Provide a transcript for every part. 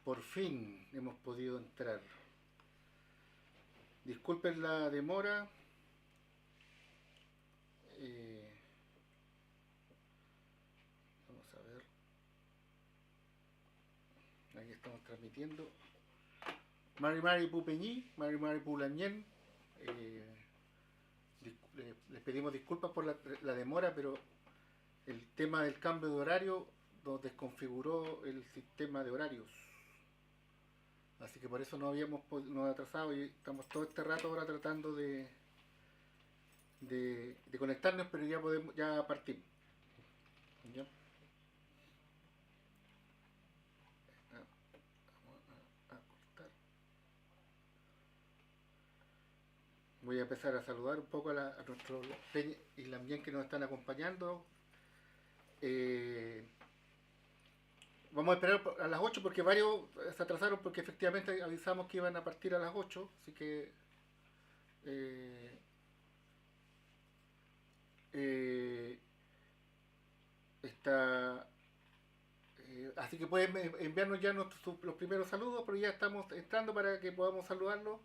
Por fin hemos podido entrar. Disculpen la demora. Eh, Vamos a ver. Aquí estamos transmitiendo. Mari Pupeñí, Mari Pulañén. Les pedimos disculpas por la demora, pero el tema del cambio de horario nos desconfiguró el sistema de horarios. Así que por eso nos atrasado y estamos todo este rato ahora tratando de conectarnos, pero ya partimos. ¿Ya? Vamos a cortar. Voy a empezar a saludar un poco a nuestros peñas y también que nos están acompañando. Vamos a esperar a las 8 porque varios se atrasaron porque efectivamente avisamos que iban a partir a las 8, así que está así que pueden enviarnos ya los primeros saludos, pero ya estamos entrando para que podamos saludarlos.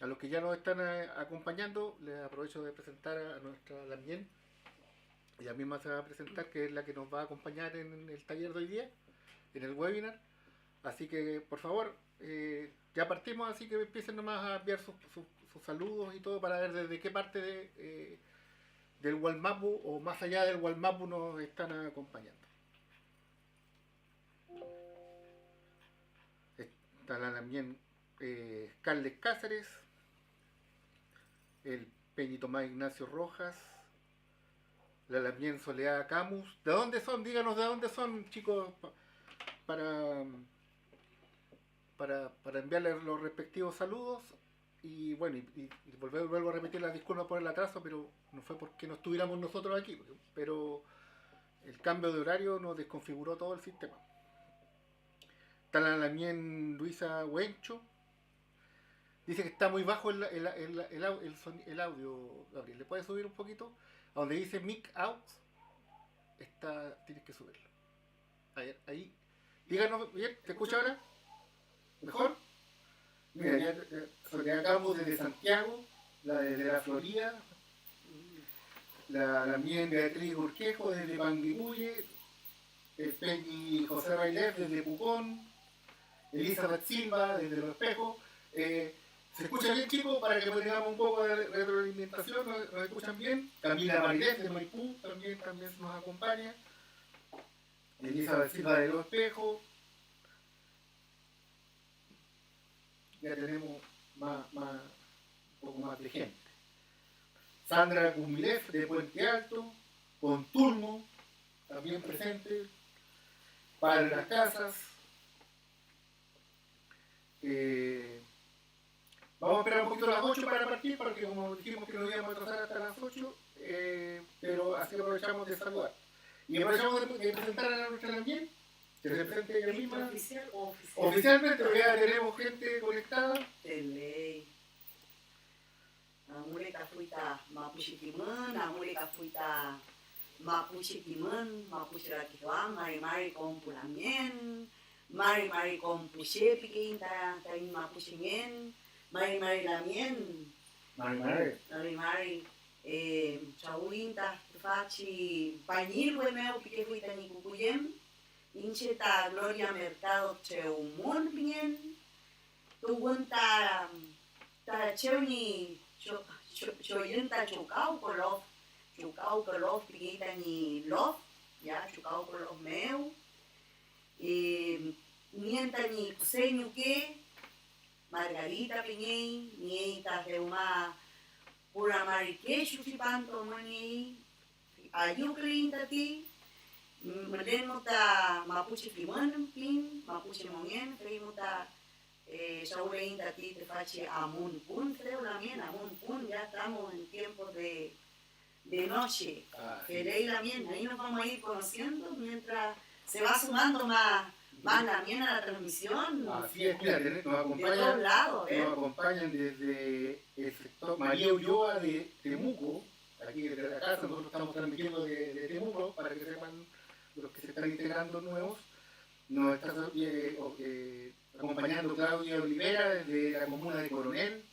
A los que ya nos están acompañando, les aprovecho de presentar a nuestra Lamien. Ella misma se va a presentar, que es la que nos va a acompañar en el taller de hoy día, en el webinar. Así que, por favor, ya partimos, así que empiecen nomás a enviar sus saludos y todo para ver desde qué parte del Walmapu o más allá del Walmapu nos están acompañando. Está también Carles Cáceres, el Peñi Tomás Ignacio Rojas, la Lamien Soledad Camus. ¿De dónde son? Díganos de dónde son, chicos, para enviarles los respectivos saludos. Y bueno, y vuelvo a repetir las disculpas por el atraso, pero no fue porque no estuviéramos nosotros aquí, pero el cambio de horario nos desconfiguró todo el sistema. Está la Lamien Luisa Huencho. Dice que está muy bajo el audio, Gabriel. ¿Le puedes subir un poquito? A donde dice mic out, tienes que subirlo. Ahí. Díganos, bien, ¿te escucha ahora? ¿Mejor? Mira, ya acabamos desde Santiago, la de la Florida, la mía Beatriz Urquejo desde Panguipulli, el Peñi José Railer desde Pucón, Elizabeth Silva desde Los Espejos. ¿Se escucha bien, chicos? Para que tengamos un poco de retroalimentación, ¿nos escuchan bien? Camila Marilés de Maipú también nos acompaña. Elizabeth Silva de Los Espejos. Ya tenemos un poco más de gente. Sandra Gumilef de Puente Alto, Conturmo, también presente. Padre de las Casas. Vamos a esperar un poquito a las 8 para partir, porque como dijimos que nos íbamos a atrasar hasta las 8, pero así aprovechamos de saludar. Y aprovechamos de presentar a nuestra también, que se presente ella misma. Oficialmente, porque ya tenemos gente conectada. Mule kafuita Mapuche Timan, Mule kafuita Mapuche Timan, Mapuche Rakitua, Mari Compulamien, Mari Compuche, Piquinta, Tain Mapuche Mien, Mari Lamien, Mari, Chauinta, Fachi, Pañil, Wemeo, Pique Fuita Nicuyem, Incheta Gloria Mercado, Cheumon, Bien, Tugunta, Cheuni, Choyenta Chukau Kolof, Piquita ni Lof, ya, Chukau Kolof Meu, Nienta ni Kuseño que, Margarita Piñey, Nieta de una pura mariquecho Chipanto Mani, Ayuclinta ti, Melenota Mapuche Piman, Pin, Mapuche Monien, Freimota. Sauleinta ti te fache Amun Pun, creo la mien, Amun Pun, ya estamos en tiempos de noche. Queréis la mien, ahí nos vamos a ir conociendo mientras se va sumando más la mien a la transmisión. Así es, mira, nos acompañan desde el sector María Ulloa de Temuco, aquí desde la casa, nosotros estamos transmitiendo de Temuco para que sepan los que se están integrando nuevos. Nos está acompañando Claudia Olivera desde la comuna de Coronel,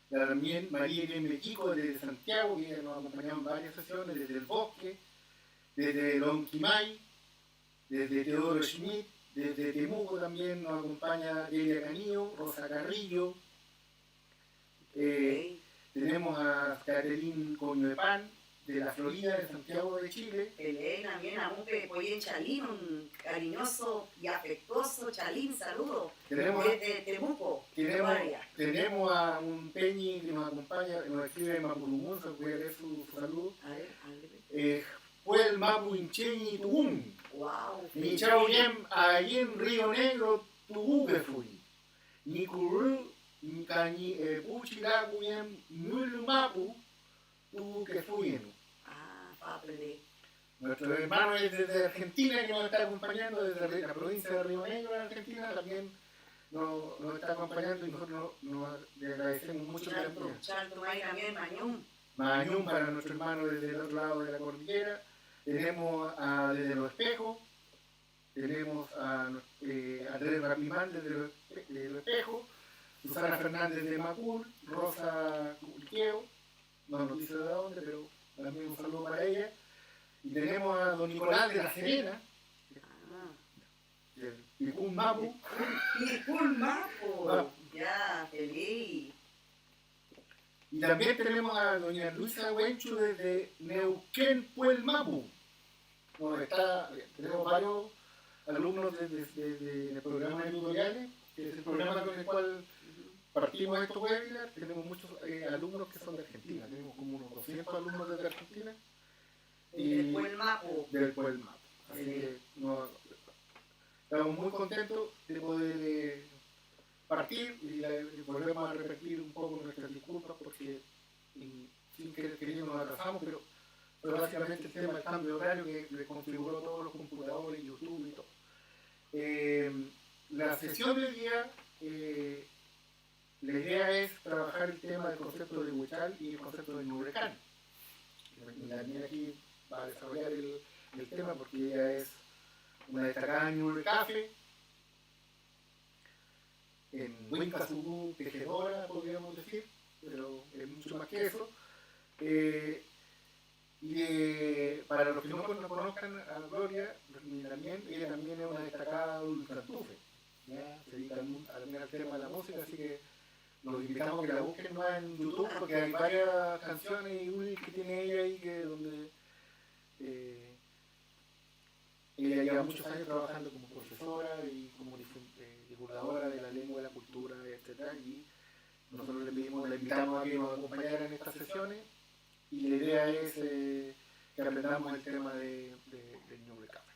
también María Irene Mequico desde Santiago, que nos acompañó en varias sesiones, desde El Bosque, desde Lonquimay, desde Teodoro Schmidt, desde Temuco también nos acompaña Delia Canillo, Rosa Carrillo, tenemos a Caterín Coño de Pan, de la Florida, de Santiago de Chile. También a Mupe Poyen Chalín, un cariñoso y afectuoso Chalín, saludo. Desde Temuco. Tenemos a un Peñi que nos acompaña, que nos escribe en Mapurumún, se puede leer su saludo. A ver. Puel Mapu Incheñi Tugum. Wow. Ni chao bien, ahí en Río Negro, Tugú que fui. Ni curru, ni cañi, puchilagu bien, nul mapu, Tugú que fui. Nuestro hermano es desde Argentina, que nos está acompañando desde la provincia de Río Negro, en Argentina, también nos está acompañando y nosotros le agradecemos mucho. También Mañum para nuestro hermano desde el otro lado de la cordillera. Tenemos desde Los Espejos, tenemos a Andrés Rapimán desde Los Espejos, Susana Fernández de Macul, Rosa Culquieo, no nos dice de dónde, pero también un saludo para ella. Y tenemos a don Nicolás de La Serena, del Picún Mapu. Picún Mapu, ya, feliz. Y también tenemos a doña Luisa Huenchu desde Neuquén, Puel Mapu. Tenemos varios alumnos del programa de tutoriales, que es el programa con el cual partimos estos webinars. Tenemos muchos alumnos que son de Argentina, tenemos como unos 200 alumnos desde Argentina. Del Puel Mapu. Así que estamos muy contentos de poder partir y volvemos a repetir un poco nuestras disculpas porque sin querer nos atrasamos, pero básicamente el tema del cambio de horario que le configuró todos los computadores, YouTube y todo. La sesión del día, la idea es trabajar el tema del concepto de Huichal y el concepto de Ñuble-Can. La niña aquí va a desarrollar el tema porque ella es una destacada Ñuble-Cafe, en Huincazugú tejedora, podríamos decir, pero es mucho más que eso. Para los que no conozcan a Gloria, ella también es una destacada ultrastufe, se dedica al tema de la música, así que los invitamos a que la busquen más en YouTube porque hay varias canciones y UDIs que tiene ella ahí donde ella lleva muchos años trabajando como profesora y como divulgadora de la lengua, de la cultura, etc. Y nosotros la invitamos a que nos acompañara en estas sesiones y la idea es que aprendamos el tema del Ñuble-Cafe.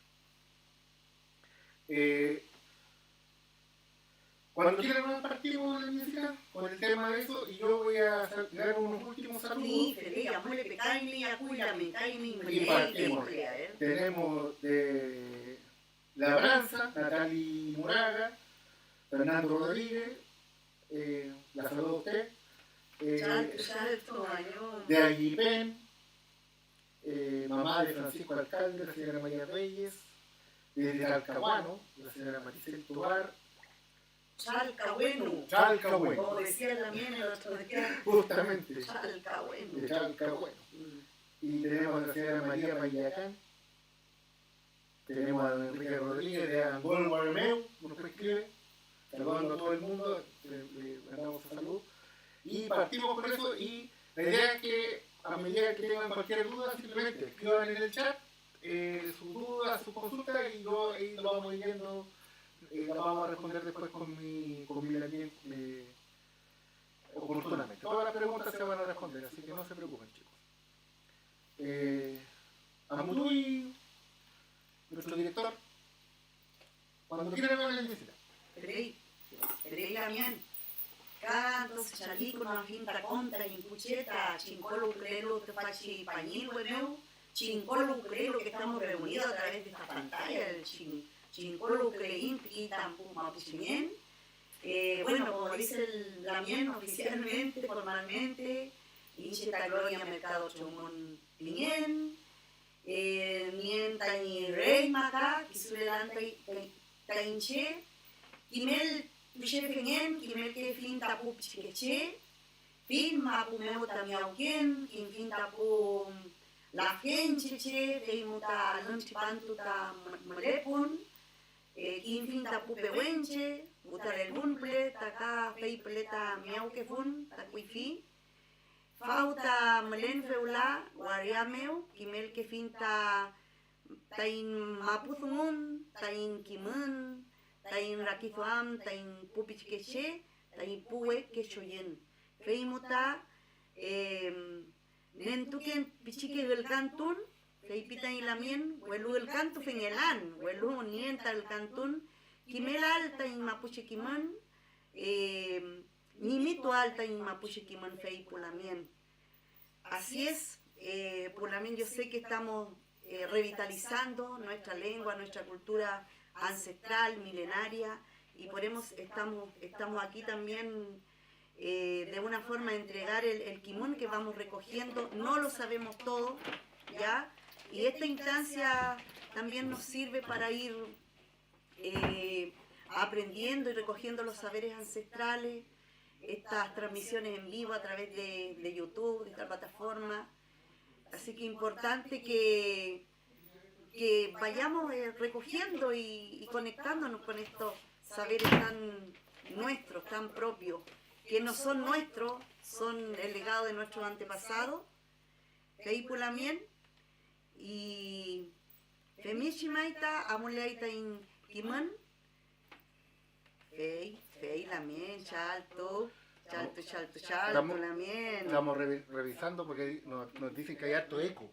Cuando quieran partimos de la universidad con el tema de eso y yo voy a dar unos últimos saludos. Y partimos. Tenemos de Labranza, Natalie Muraga, Fernando Rodríguez, la saludo a usted. De Aguipén, mamá de Francisco Alcalde, la señora María Reyes, de Talcahuano, la señora Maricel Tobar. Chalcahueno. Como decía también el otro día. Justamente. Chalcahueno. Chalcahueno. Y tenemos a la señora María Payacán. Tenemos a don Enrique Rodríguez de Angol Guarmeu, nos escribe, saludando a todo el mundo, le mandamos un saludo. Y partimos con eso y la idea es que a medida que tengan cualquier duda, simplemente escriban en el chat su duda, su consulta y yo ahí lo vamos viendo. La vamos a responder después con mi oportunamente. Todas las preguntas se van a responder, así que no se preocupen, chicos. Amutuy, nuestro director, cuando quieran hablar en visita. Pedrey también. Canto, chalico, una finta conta, impucheta, chincolo, uclelo, te fachi pañil, bueno, chincolo, uclelo, que estamos reunidos a través de esta pantalla, el chincolo, ucleín, y tampoco mapuchimien. Bueno, como dice el Lamien oficialmente, formalmente, Incheta Gloria Mercado Chomón Piñén, Nienta y Rey Maca, que suele tainche, kimel tushefengen, kimel que fin tapu pichiqueche, fin mapu meu tamiauquien, kim fin tapu la gente che, feimuta lunchipantuta molepun, kim fin tapu pewenche, utar el bunple, taca feipleta miauquefun, tacuifi, Fauta melen feula, guariameu, kimel que finta tain mapuzungun, tain kimun, tain rakizuam, tain pupichkeche, tain puwe kechoyen. Feimuta, nentuken pichique el cantun, feipita y lamien, huelu el cantu fengelan, huelu nienta el cantun, kimel alta in mapuche kiman, ni mito alta en mapuche kiman fei pulamien. Así es, pulamien yo sé que estamos revitalizando nuestra lengua, nuestra cultura ancestral, milenaria, y por eso estamos aquí también de una forma de entregar el kimón que vamos recogiendo, no lo sabemos todo, ¿ya? Y esta instancia también nos sirve para ir aprendiendo y recogiendo los saberes ancestrales, estas transmisiones en vivo a través de YouTube, de esta plataforma. Así que importante que vayamos recogiendo y conectándonos con estos saberes tan nuestros, tan propios, que no son nuestros, son el legado de nuestros antepasados, Feipulamien, y Femishimaita, Amuleita in Kiman, Fei lamien, chalto, lamien. Estamos revisando porque nos dicen que hay harto eco.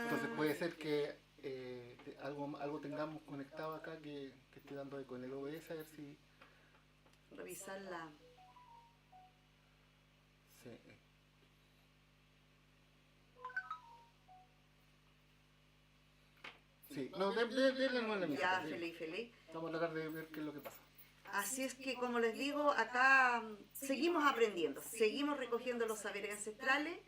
Entonces puede ser que algo tengamos conectado acá que esté dando eco en el OBS, a ver si... Revisarla. Sí. Sí, no, denle no la mitad. Ya, feliz. Vamos a tratar de ver qué es lo que pasa. Así es que, como les digo, acá seguimos aprendiendo, seguimos recogiendo los saberes ancestrales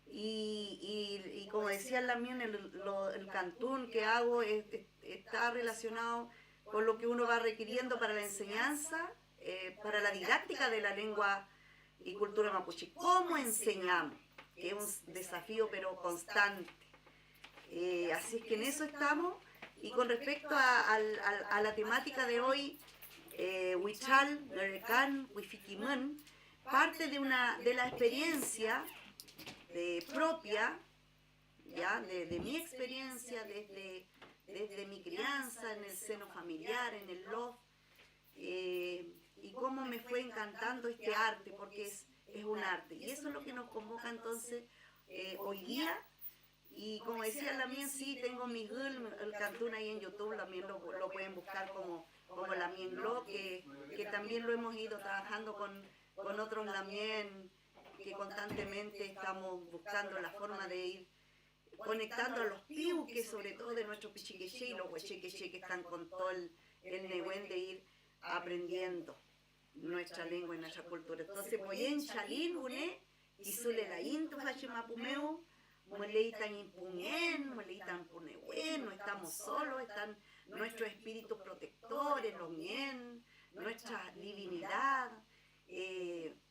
y como decía también, el cantún que hago está relacionado con lo que uno va requiriendo para la enseñanza, para la didáctica de la lengua y cultura mapuche. ¿Cómo enseñamos? Que es un desafío pero constante. Así es que en eso estamos. Y con respecto a la temática de hoy, Huichal, Nerecan, Huifiquimán, parte de la experiencia propia, ¿ya? De mi experiencia desde mi crianza, en el seno familiar, en el loft, y cómo me fue encantando este arte, porque es un arte. Y eso es lo que nos convoca entonces hoy día. Y como decía Lamien, sí, tengo mi el cantún ahí en YouTube, también lo pueden buscar como Lamien Glo, que también lo hemos ido trabajando con otros Lamien, que constantemente estamos buscando la forma de ir conectando a los piuques, sobre todo de nuestros pichiqueche y los huechequeche, que están con todo el negüen de ir aprendiendo nuestra lengua y nuestra cultura. Entonces, voy en Chalín, une, y sule la intu, hachimapumeu, Muleitan impungen, muleitan punehuen, no estamos solos, están nuestros espíritus protectores, los mien, nuestra divinidad,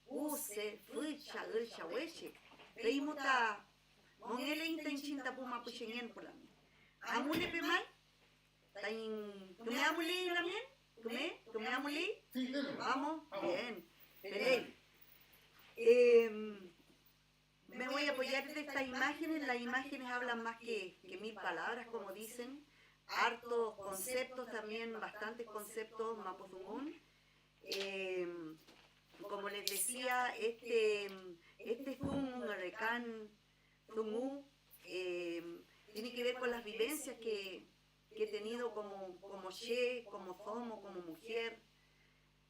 use, fucha, gulcha, hueche, reimuta, mongele intencinta puma puchenien pulam. Amule pemal, tain, ¿tume amule la mien? ¿Tume amule? Vamos, bien, pelé. Me voy a apoyar de estas imágenes. Las imágenes hablan más que 1000 palabras, como dicen. Hartos conceptos también, bastantes conceptos mapuzungún. Como les decía, este Zungu, Recan, Zungu, tiene que ver con las vivencias que he tenido como She, como Zomo, como mujer,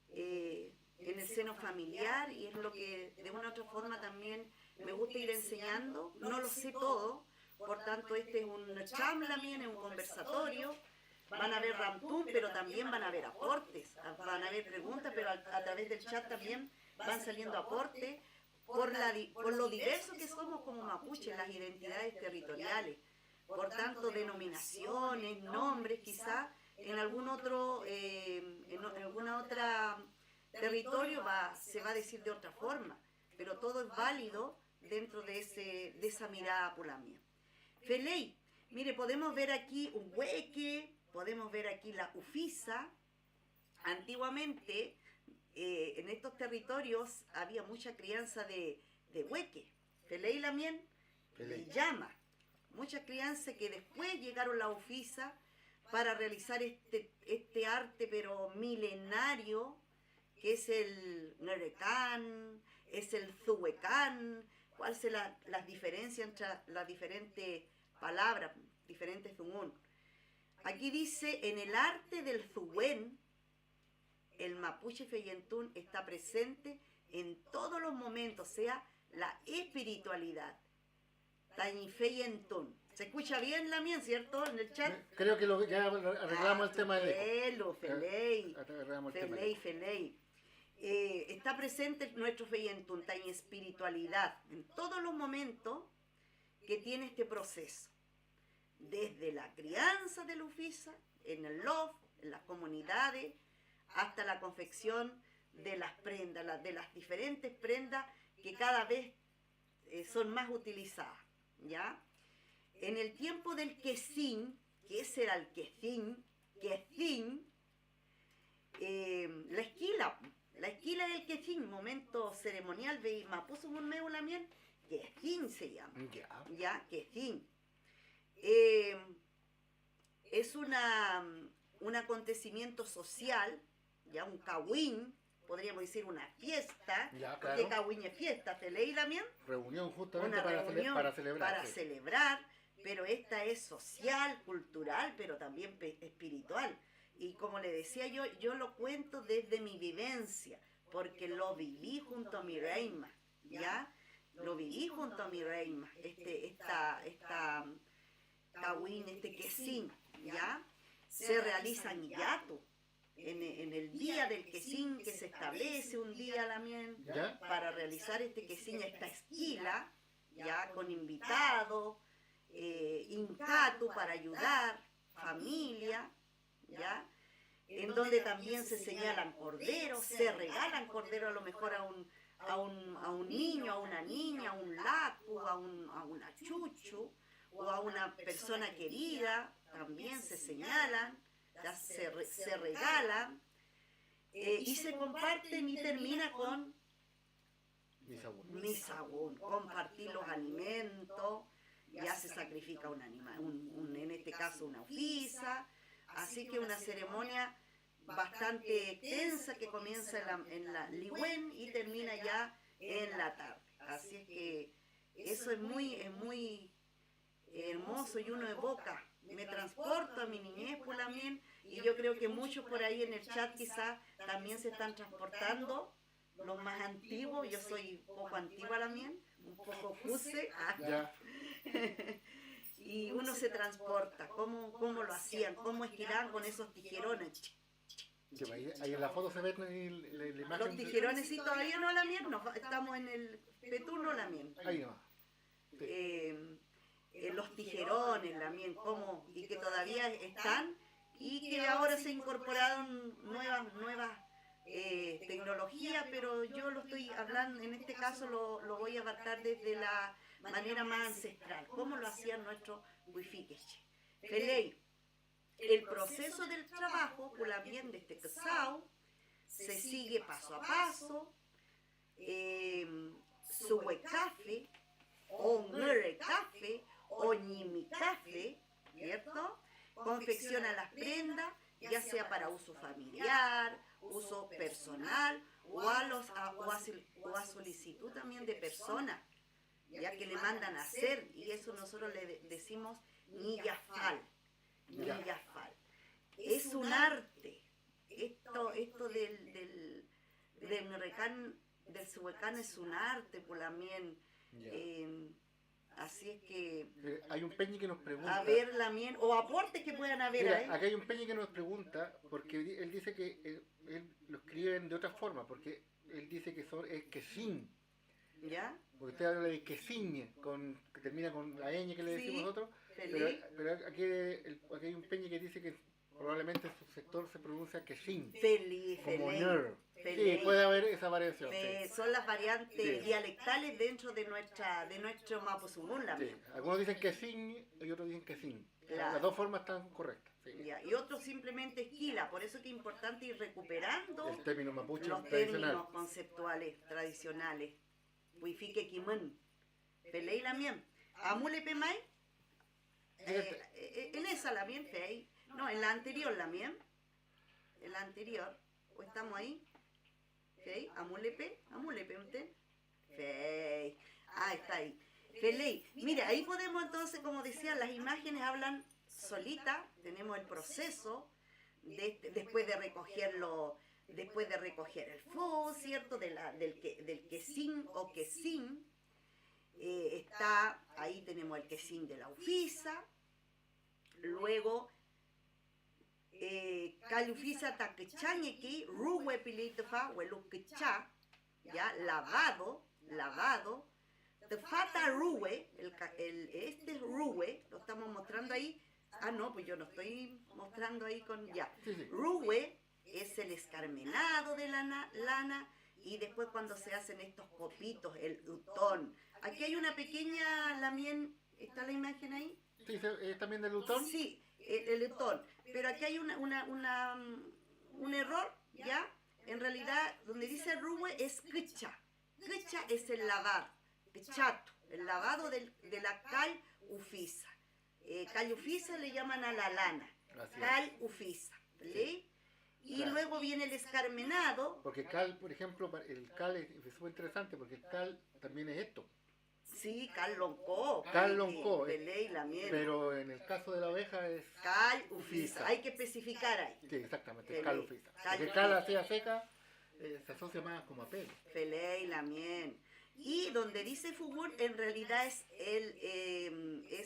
en el seno familiar, y es lo que de una u otra forma también me gusta ir enseñando. No lo sé todo, por tanto este es un charla también, es un conversatorio. Van a haber ramtum, pero también van a haber aportes, van a haber preguntas, pero a través del chat también van saliendo aportes por lo diverso que somos como mapuches, las identidades territoriales. Por tanto, denominaciones, nombres quizás en algún otro, en alguna otra territorio se va a decir de otra forma, pero todo es válido dentro de esa mirada pulamia. Feley, mire, podemos ver aquí un hueque, podemos ver aquí la ufisa. Antiguamente, en estos territorios había mucha crianza de hueque. Feley Lamien le llama. Mucha crianza que después llegaron la ufisa para realizar este arte, pero milenario, que es el nerecán, es el zuhuecán. ¿Cuál es las diferencias entre las diferentes palabras, diferentes zungún? Aquí dice, en el arte del zuhuén, el mapuche feyentún está presente en todos los momentos, o sea, la espiritualidad. Tañi feyentún. ¿Se escucha bien, Lamien, cierto? En el chat. Creo que ya arreglamos el tema de eco. Feley. Está presente nuestro feyentún, tañi espiritualidad, en todos los momentos que tiene este proceso. Desde la crianza de la ufisa, en el loft, en las comunidades, hasta la confección de las prendas, de las diferentes prendas que cada vez son más utilizadas, ¿ya? En el tiempo del quesín, que ese era el quesín, la esquila del quesín, momento ceremonial, ve mapuso un meu lamien, quesín se llama, ya, quesín. Es un acontecimiento social, ya un cahuín, podríamos decir una fiesta, ya, porque claro. cahuín es fiesta, ¿feley Lamien? Reunión justamente Una reunión para celebrar. para celebrar, pero esta es social, cultural, pero también espiritual. Y como le decía yo lo cuento desde mi vivencia, porque lo viví junto a mi reina, ¿ya? Lo viví junto a mi reina, esta cahuín, este quesín, ¿ya? Se realiza en Yato, en el día del quesín, que se establece un día también ¿Ya? para realizar este quesín, esta esquila, ya con invitados, incatu para ayudar, familia, ya, en donde también se señalan corderos, se regalan corderos a lo mejor a un niño, a una niña, a un lacu, a una chuchu, o a una persona querida, también se señalan, ya se regalan, y se comparten y termina con misagún, compartir los alimentos, ya se sacrifica un animal, en este caso una ufisa, así que una ceremonia bastante extensa que comienza en la ligüen y termina ya en la tarde. Así es que eso es muy hermoso y uno evoca, me transporto a mi niñez por la mien, y yo creo que muchos por ahí en el chat quizás también se están transportando, los más antiguos, yo soy un poco antigua la mien, un poco cuse, y uno se transporta, cómo lo hacían, cómo estiraban con esos tijerones. Ahí en la foto se ve la imagen. Los tijerones, sí, todavía no la mien, no, estamos en el Petuno la mien. Ahí no. Los tijerones también, y que todavía están, y que ahora se incorporaron nuevas tecnologías, pero yo lo estoy hablando, en este caso lo voy a abarcar desde la manera más ancestral, cómo lo hacían nuestros huifiques. Feley, el proceso del trabajo, por la bien de este casao, se sigue paso a paso, su huecafe, o café o ñimicafe, ¿cierto? Confecciona las prendas, ya sea para uso familiar, uso personal, o a solicitud también de personas, ya que le mandan a hacer, y eso nosotros le decimos niyafal. Es un arte. Esto del Zuhuecán es un arte, por la mien. Así es que hay un peñi que nos pregunta. A ver, Lamien, o aportes que puedan haber. Mira, ahí. acá hay un peñi que nos pregunta, porque él dice que él lo escriben de otra forma, porque él dice que es quesín. ¿Ya? Porque usted habla de quesín, que termina con la ñ que le decimos Sí, nosotros, feliz. pero aquí hay un peñi que dice que Probablemente su sector se pronuncia quesín, Feliz, como Feley. ner. Sí, Feley. puede haber esa variación. Sí. Son las variantes Sí. dialectales dentro de nuestro Mapuzungún, la Sí. mía. Algunos dicen quesín y otros dicen quesín. Claro. Las dos formas están correctas. Sí. Ya, y otros simplemente esquila, por eso que es importante ir recuperando El término mapuche los tradicional. términos conceptuales tradicionales. Huifique Kimán, Feley la mien. Amule Pemay, en esa la mien, Fey. No, en la anterior la mien. En la anterior, ¿o estamos ahí? Fey, Amulepe, usted. Fey, está ahí. Feley, mira, ahí podemos entonces, como decía, las imágenes hablan solitas, tenemos el proceso después de recogerlo, después de recoger el fo, ¿cierto? Del quesín o quesín, está, ahí tenemos el quesín de la ufisa, luego, calufisa taquechañequi, ruwe pilitofa, hueluquecha, ya, lavado, te falta ruwe, este ruwe, lo estamos mostrando ahí. Ah, no, pues yo lo estoy mostrando ahí con ya. Ruwe es el escarmenado de la lana y después cuando se hacen estos copitos, el utón. Aquí hay una pequeña, ¿está la imagen ahí? Sí, ¿es también del utón? Sí, el utón. Pero aquí hay un error, ¿ya? En realidad, donde dice ruwe es quecha. Quecha es el lavar, quechato, el lavado de la cal ufisa. Cal ufisa le llaman a la lana, cal ufisa, ¿sí? Y claro. Luego viene el escarmenado. Porque cal, por ejemplo, el cal es súper interesante porque el cal también es esto. Sí, cal loncó. Cal loncó. Pero en el caso de la oveja es cal ufisa. Hay que especificar ahí. Sí, exactamente, cal ufisa. Cal porque cal así a seca se asocia más como a pelo. Feley, la mien. Y donde dice fugún, en realidad es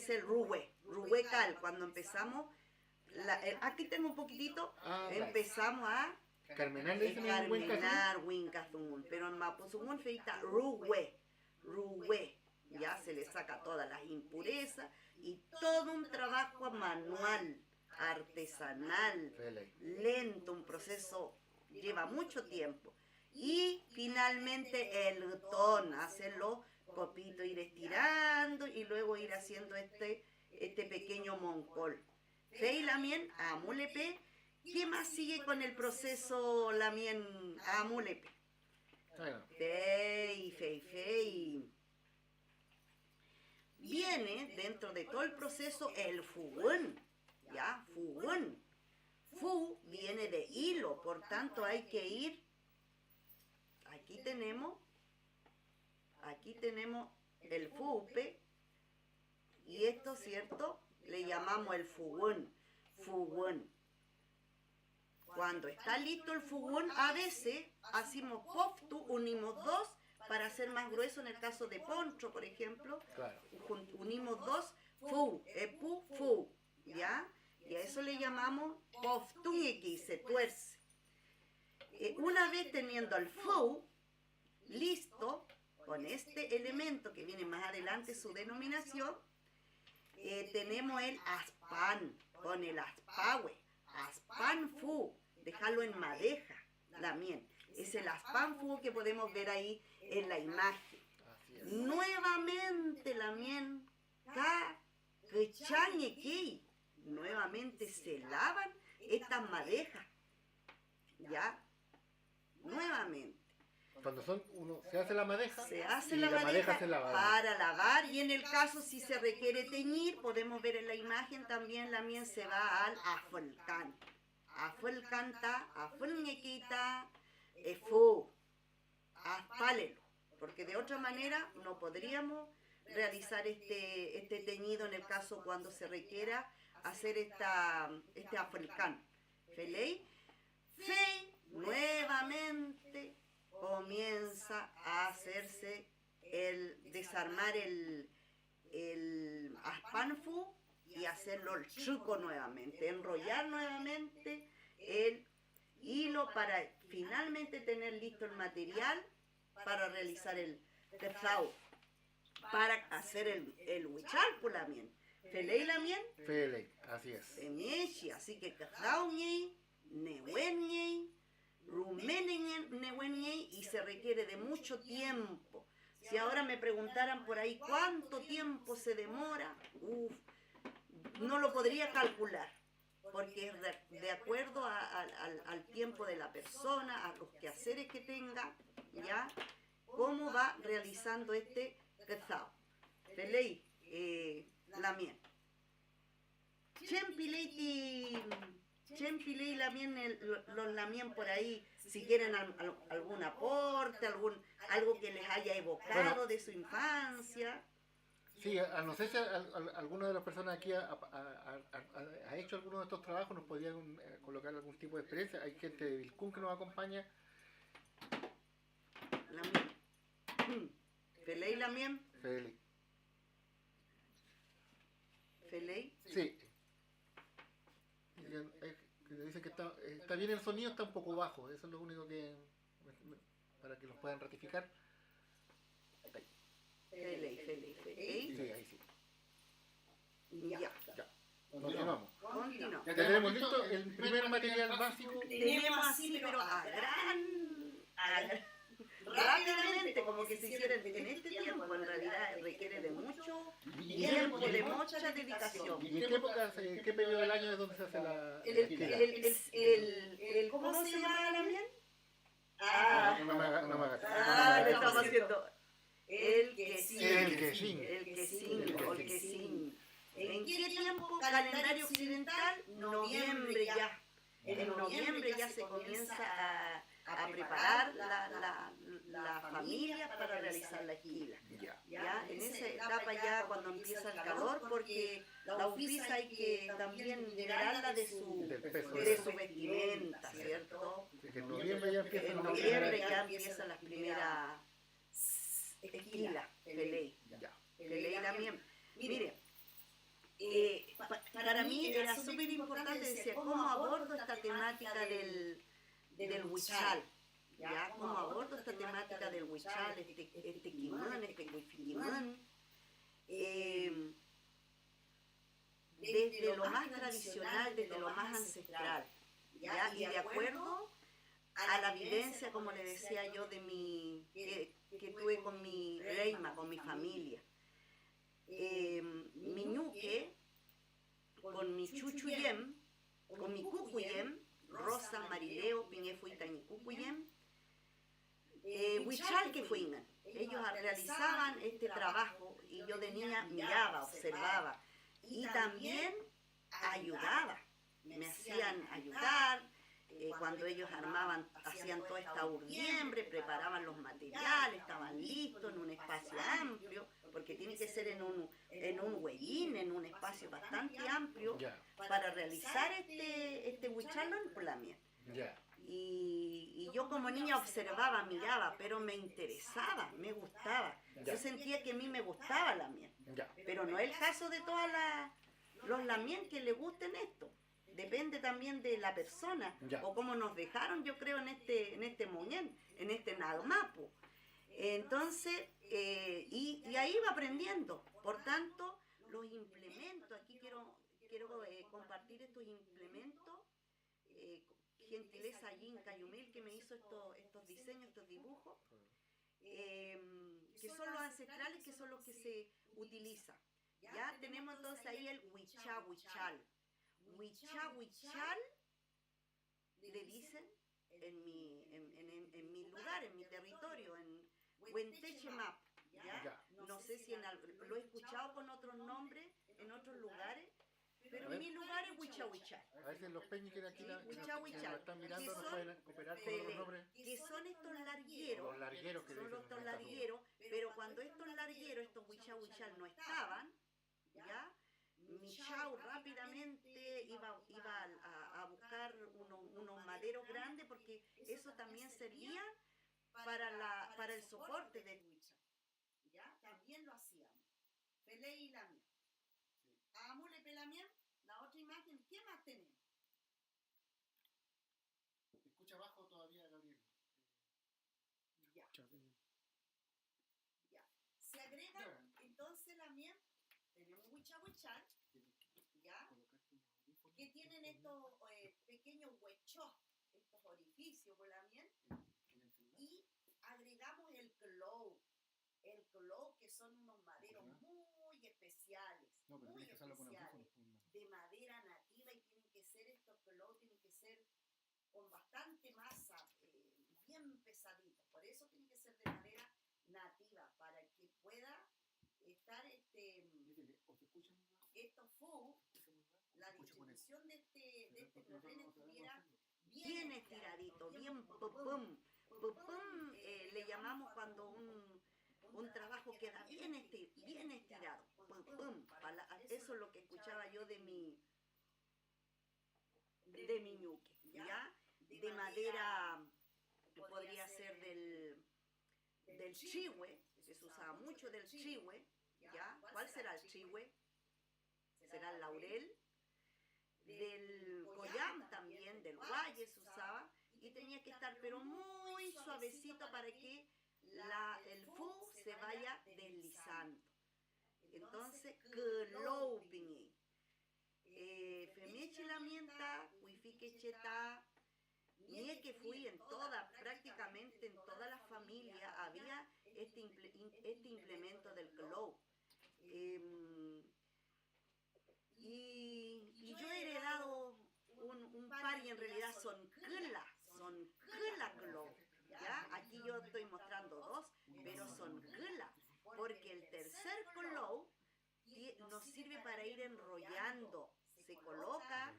el ruwe cal. Cuando empezamos, aquí tengo un poquitito, empezamos a Carmenar le dicen en Wincazún, pero en Mapuzungún feita ruwe, ya se le saca todas las impurezas y todo un trabajo manual, artesanal, lento, un proceso, lleva mucho tiempo. Y finalmente el ton, hacerlo copito, ir estirando y luego ir haciendo este pequeño moncol. Fey lamien amulepe. ¿Qué más sigue con el proceso lamien amulepe? Fey. Viene dentro de todo el proceso el fugún, ¿ya? Fugún. Fu viene de hilo, por tanto hay que ir. Aquí tenemos el fupe y esto, ¿cierto? Le llamamos el fugún. Cuando está listo el fugún, a veces hacemos poftu, unimos dos para hacer más grueso en el caso de poncho, por ejemplo. Claro. Unimos dos, fu, ¿ya? Y a eso le llamamos poftu y se tuerce. Una vez teniendo el fu listo, con este elemento que viene más adelante su denominación, tenemos el aspan, con el aspahue, aspan fu, dejarlo en madeja, la mien. Es el aspan fu que podemos ver ahí en la imagen. Nuevamente la mien, nuevamente se lavan estas madejas, ¿ya? Nuevamente. Cuando se hace la madeja, se hace la madeja para lavar, y en el caso si se requiere teñir, podemos ver en la imagen también la mien se va al afuelcan. Afuelcanta, afuelñequita, fu, aspálelo, porque de otra manera no podríamos realizar este teñido en el caso cuando se requiera hacer este afuelcan. Feley, Fey, nuevamente comienza a hacerse desarmar el aspanfu y hacerlo el chuco nuevamente, enrollar nuevamente el hilo para finalmente tener listo el material para realizar el teflau, para hacer el huichalpulamiento. Felei la mien, Fele, así es. Feniechi, así que Kajaunye, Newenye, Rumenye, y se requiere de mucho tiempo. Si ahora me preguntaran por ahí cuánto tiempo se demora, no lo podría calcular, porque es de acuerdo al tiempo de la persona, a los quehaceres que tenga, ¿ya? Cómo va realizando este quezao. Felei, lamien. Chempilei lamien, los lamien por ahí, si quieren algún aporte, algo que les haya evocado Bueno, de su infancia. sí, no sé si alguna de las personas aquí ha hecho alguno de estos trabajos, nos podrían colocar algún tipo de experiencia. Hay gente de Vilcún que nos acompaña. Lamien. Felei lamien. Fele. Felei. Sí. Que dice que está bien el sonido, está un poco bajo. Eso es lo único que... para que los puedan ratificar. Felei. Sí, ahí sí. Ya. Ya. Continuamos. Continuamos. Ya tenemos listo el primer material básico. Tenemos así, pero rápidamente, como que se hiciera en este tiempo, en realidad requiere de mucho tiempo, de mucha dedicación. ¿Y en qué época, qué periodo del año es donde se hace la esquila? ¿Cómo se llama la miel? No me hagas. Le estamos haciendo el quesín. El quesín. El quesín. ¿En qué tiempo? Calendario occidental, noviembre ya. En noviembre ya se comienza a preparar la familia para realizar la esquila. Ya, en esa etapa ya cuando empieza el calor, porque la ufisa hay que también liberarla de su vestimenta, ¿cierto? En noviembre ya empieza En noviembre ya empiezan las primeras esquilas, Felei. Felei también. Mire, para mí era súper importante decir cómo abordo esta temática del huichal, ¿ya? Cómo abordo esta temática del huichal, este quimán, este huifiquimán, desde lo más tradicional, desde lo más ancestral, ¿ya? Y de acuerdo a la vivencia, como le decía yo, que tuve con mi reima, con mi familia. Mi ñuque, con mi chuchuyem, con mi cucuyem, rosa, marileo, piñefuita y cucuyem, huichal que fuinan. Ellos realizaban este trabajo y yo de niña miraba, observaba y también ayudaba. Me hacían ayudar. Cuando ellos hacían toda esta urdiembre, preparaban los materiales, estaban listos en un espacio amplio, porque tiene que ser en un huellín, en un espacio bastante amplio, para realizar este huichalón por la miel. Y yo como niña observaba, miraba, pero me interesaba, me gustaba. Yo sentía que a mí me gustaba la miel, pero no es el caso de todos los lamien que le gusten esto. Depende también de la persona, o cómo nos dejaron, yo creo, en este moñén, en este nagmapu. Entonces, y ahí va aprendiendo. Por tanto, los implementos, aquí quiero compartir estos implementos, gentileza Jin Cayumil, que me hizo estos diseños, estos dibujos, que son los ancestrales, que son los que se utilizan. Ya tenemos entonces ahí el huichal. Huichal, le dicen en mi lugar, en mi territorio, en Huentechemap, ¿ya? No sé si lo he escuchado con otros nombres en otros lugares, pero en mi lugar es huichal. A veces los peñis que de aquí que huichal, están mirando nos pueden cooperar con otros nombres. Que son estos largueros, Son largueros, pero cuando estos largueros, estos huichal no estaban, ¿ya? Michau rápidamente iba a buscar unos maderos grandes, porque eso también servía para el soporte del huichal. ¿Ya? También lo hacíamos. Felei y lamia. Hagámosle pelamia. La otra imagen, ¿qué más tenemos? Escucha abajo todavía, Gabriel. Ya. Se agrega entonces la miel. Tenemos huichahuichal, ¿ya? Que tienen estos pequeños huechos, estos orificios por la miel, y agregamos el clove, que son unos maderos muy especiales, muy especiales, de madera nativa, y tienen que ser estos clove, tienen que ser con bastante masa, bien pesaditos, por eso tienen que ser de madera nativa, para que pueda estar estos foods, la distribución de este gluten estuviera bien estiradito, bien pum, le llamamos cuando un trabajo queda bien estirado, eso es lo que escuchaba yo de mi ñuque, ¿ya? De madera, podría ser del chihue, que se usaba mucho del chihue, ¿ya? ¿Cuál será el chihue? ¿Será el laurel? Del coyam también, del guaye se usaba, y tenía que estar pero muy suavecito para que el fu se vaya deslizando. Entonces, cloping. Femeche la mienta, huifique cheta, nie que fui en prácticamente en toda la familia había este implemento del clove. Y yo he heredado un par, y en realidad son kla clove, ¿ya? Aquí yo estoy mostrando dos, pero son kla, porque el tercer clove nos sirve para ir enrollando. Se coloca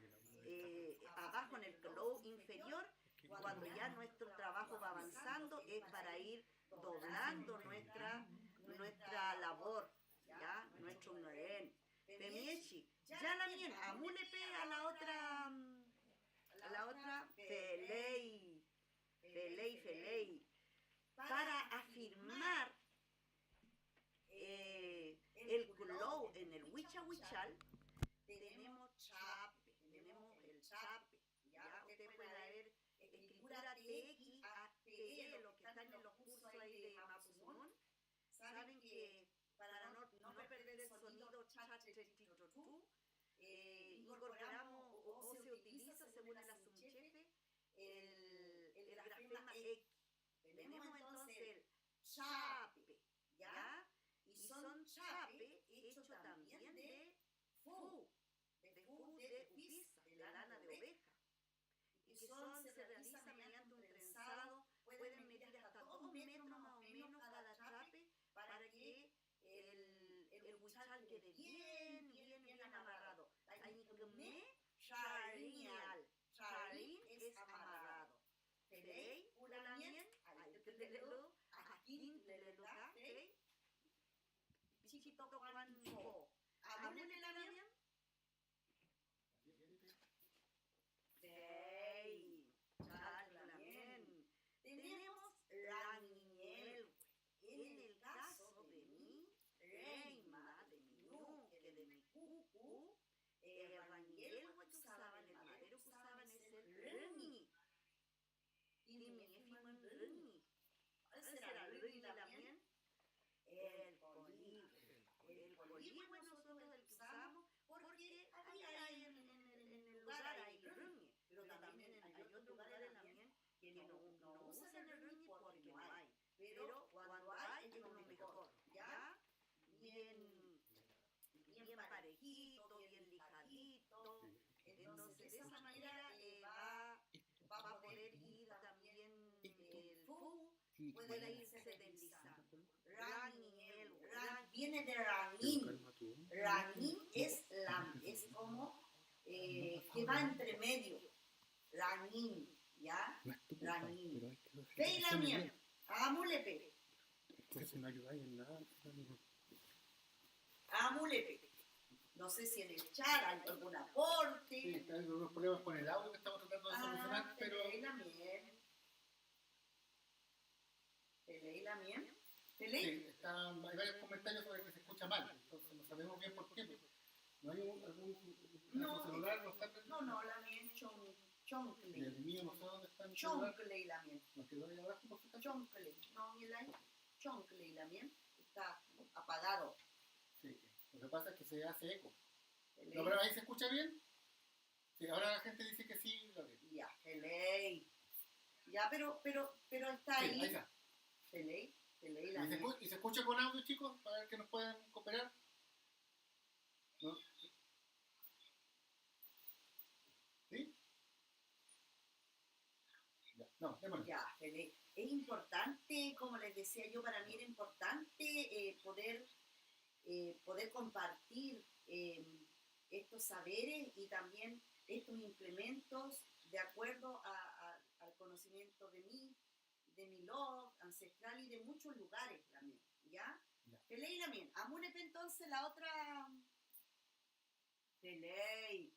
abajo en el clove inferior, cuando ya nuestro trabajo va avanzando, es para ir doblando nuestra labor, ¿ya? Nuestro ngaren. Femiechi, ya la mien, amulepe a la otra, felei, para afirmar el clove en el huichahuichal, tenemos el chape, ¿ya? Ustedes pueden ver escritura TXAPE, los que están en los cursos ahí de Mapuzumón, saben que para no perder el sonido chachechichochú, incorporamos o se utiliza, según el Asumchefe, el grafema X. Tenemos entonces el chape, ¿ya? Y son chape hecho también de upisa, de lana de oveja. Y que se realiza mediante un trenzado, pueden medir hasta 2 metros más o menos cada chape, para que el huichal quede bien amarrado. Añicumé, charín es amarrado. Felei, ulamien, altelelo, akin teleluca, felei, pichito cuanpo. ¿Amune la mien? Felei, chalamien. Tenemos la niñel. En el caso de mi reina, de mi ñuque, de mi cucu, el ranguel que usaban, el madero que usaban es el reni. Y mi efiman reni. ¿Cuál será el reni también? El colibri. El colibri nosotros el que usamos, porque había ahí en el lugar ahí el reni. Pero también hay otro lugar en la mien que no usan el reni porque no hay. Pero cuando hay es lo mejor, ¿ya? Bien parejito, bien lijadito. Entonces de esa manera va a poder ir también el fu, puede irse deslizando. Ranin, viene de ranin. Ranin es como que va entre medio. Ranin, ¿ya? Ranin. Ve la mía. Amulepe. Entonces no ayudáis en nada. Amulepe. No sé si en el chat hay algún aporte. Sí, hay algunos problemas con el audio que estamos tratando de solucionar, pero... Te leí la miel. Sí, hay varios comentarios sobre que se escucha mal, entonces no sabemos bien por qué. ¿No hay algún celular? No, la miel choncle. Y el mío no sé dónde está mi celular. Choncle y la miel. ¿No quedó ahí abajo por si Choncle. No, mira ahí. Choncle y la miel está apagado. Sí, que pasa es que se hace eco. Pelei. No, pero ahí se escucha bien. Sí, ahora la gente dice que sí, Gabriel. Ya, Pelei. Ya, pero está Sí, ahí. ahí está. Pelei ¿Y la mía. se escucha con audio, chicos? Para ver que nos puedan cooperar. ¿No? ¿Sí? Ya. No, démosle. Ya, Pelei. Es importante, como les decía yo, para mí era importante poder compartir estos saberes y también estos implementos de acuerdo al conocimiento de mi log ancestral y de muchos lugares también, ¿ya? Ya. Pelei también. Amunepe entonces la otra... Pelei.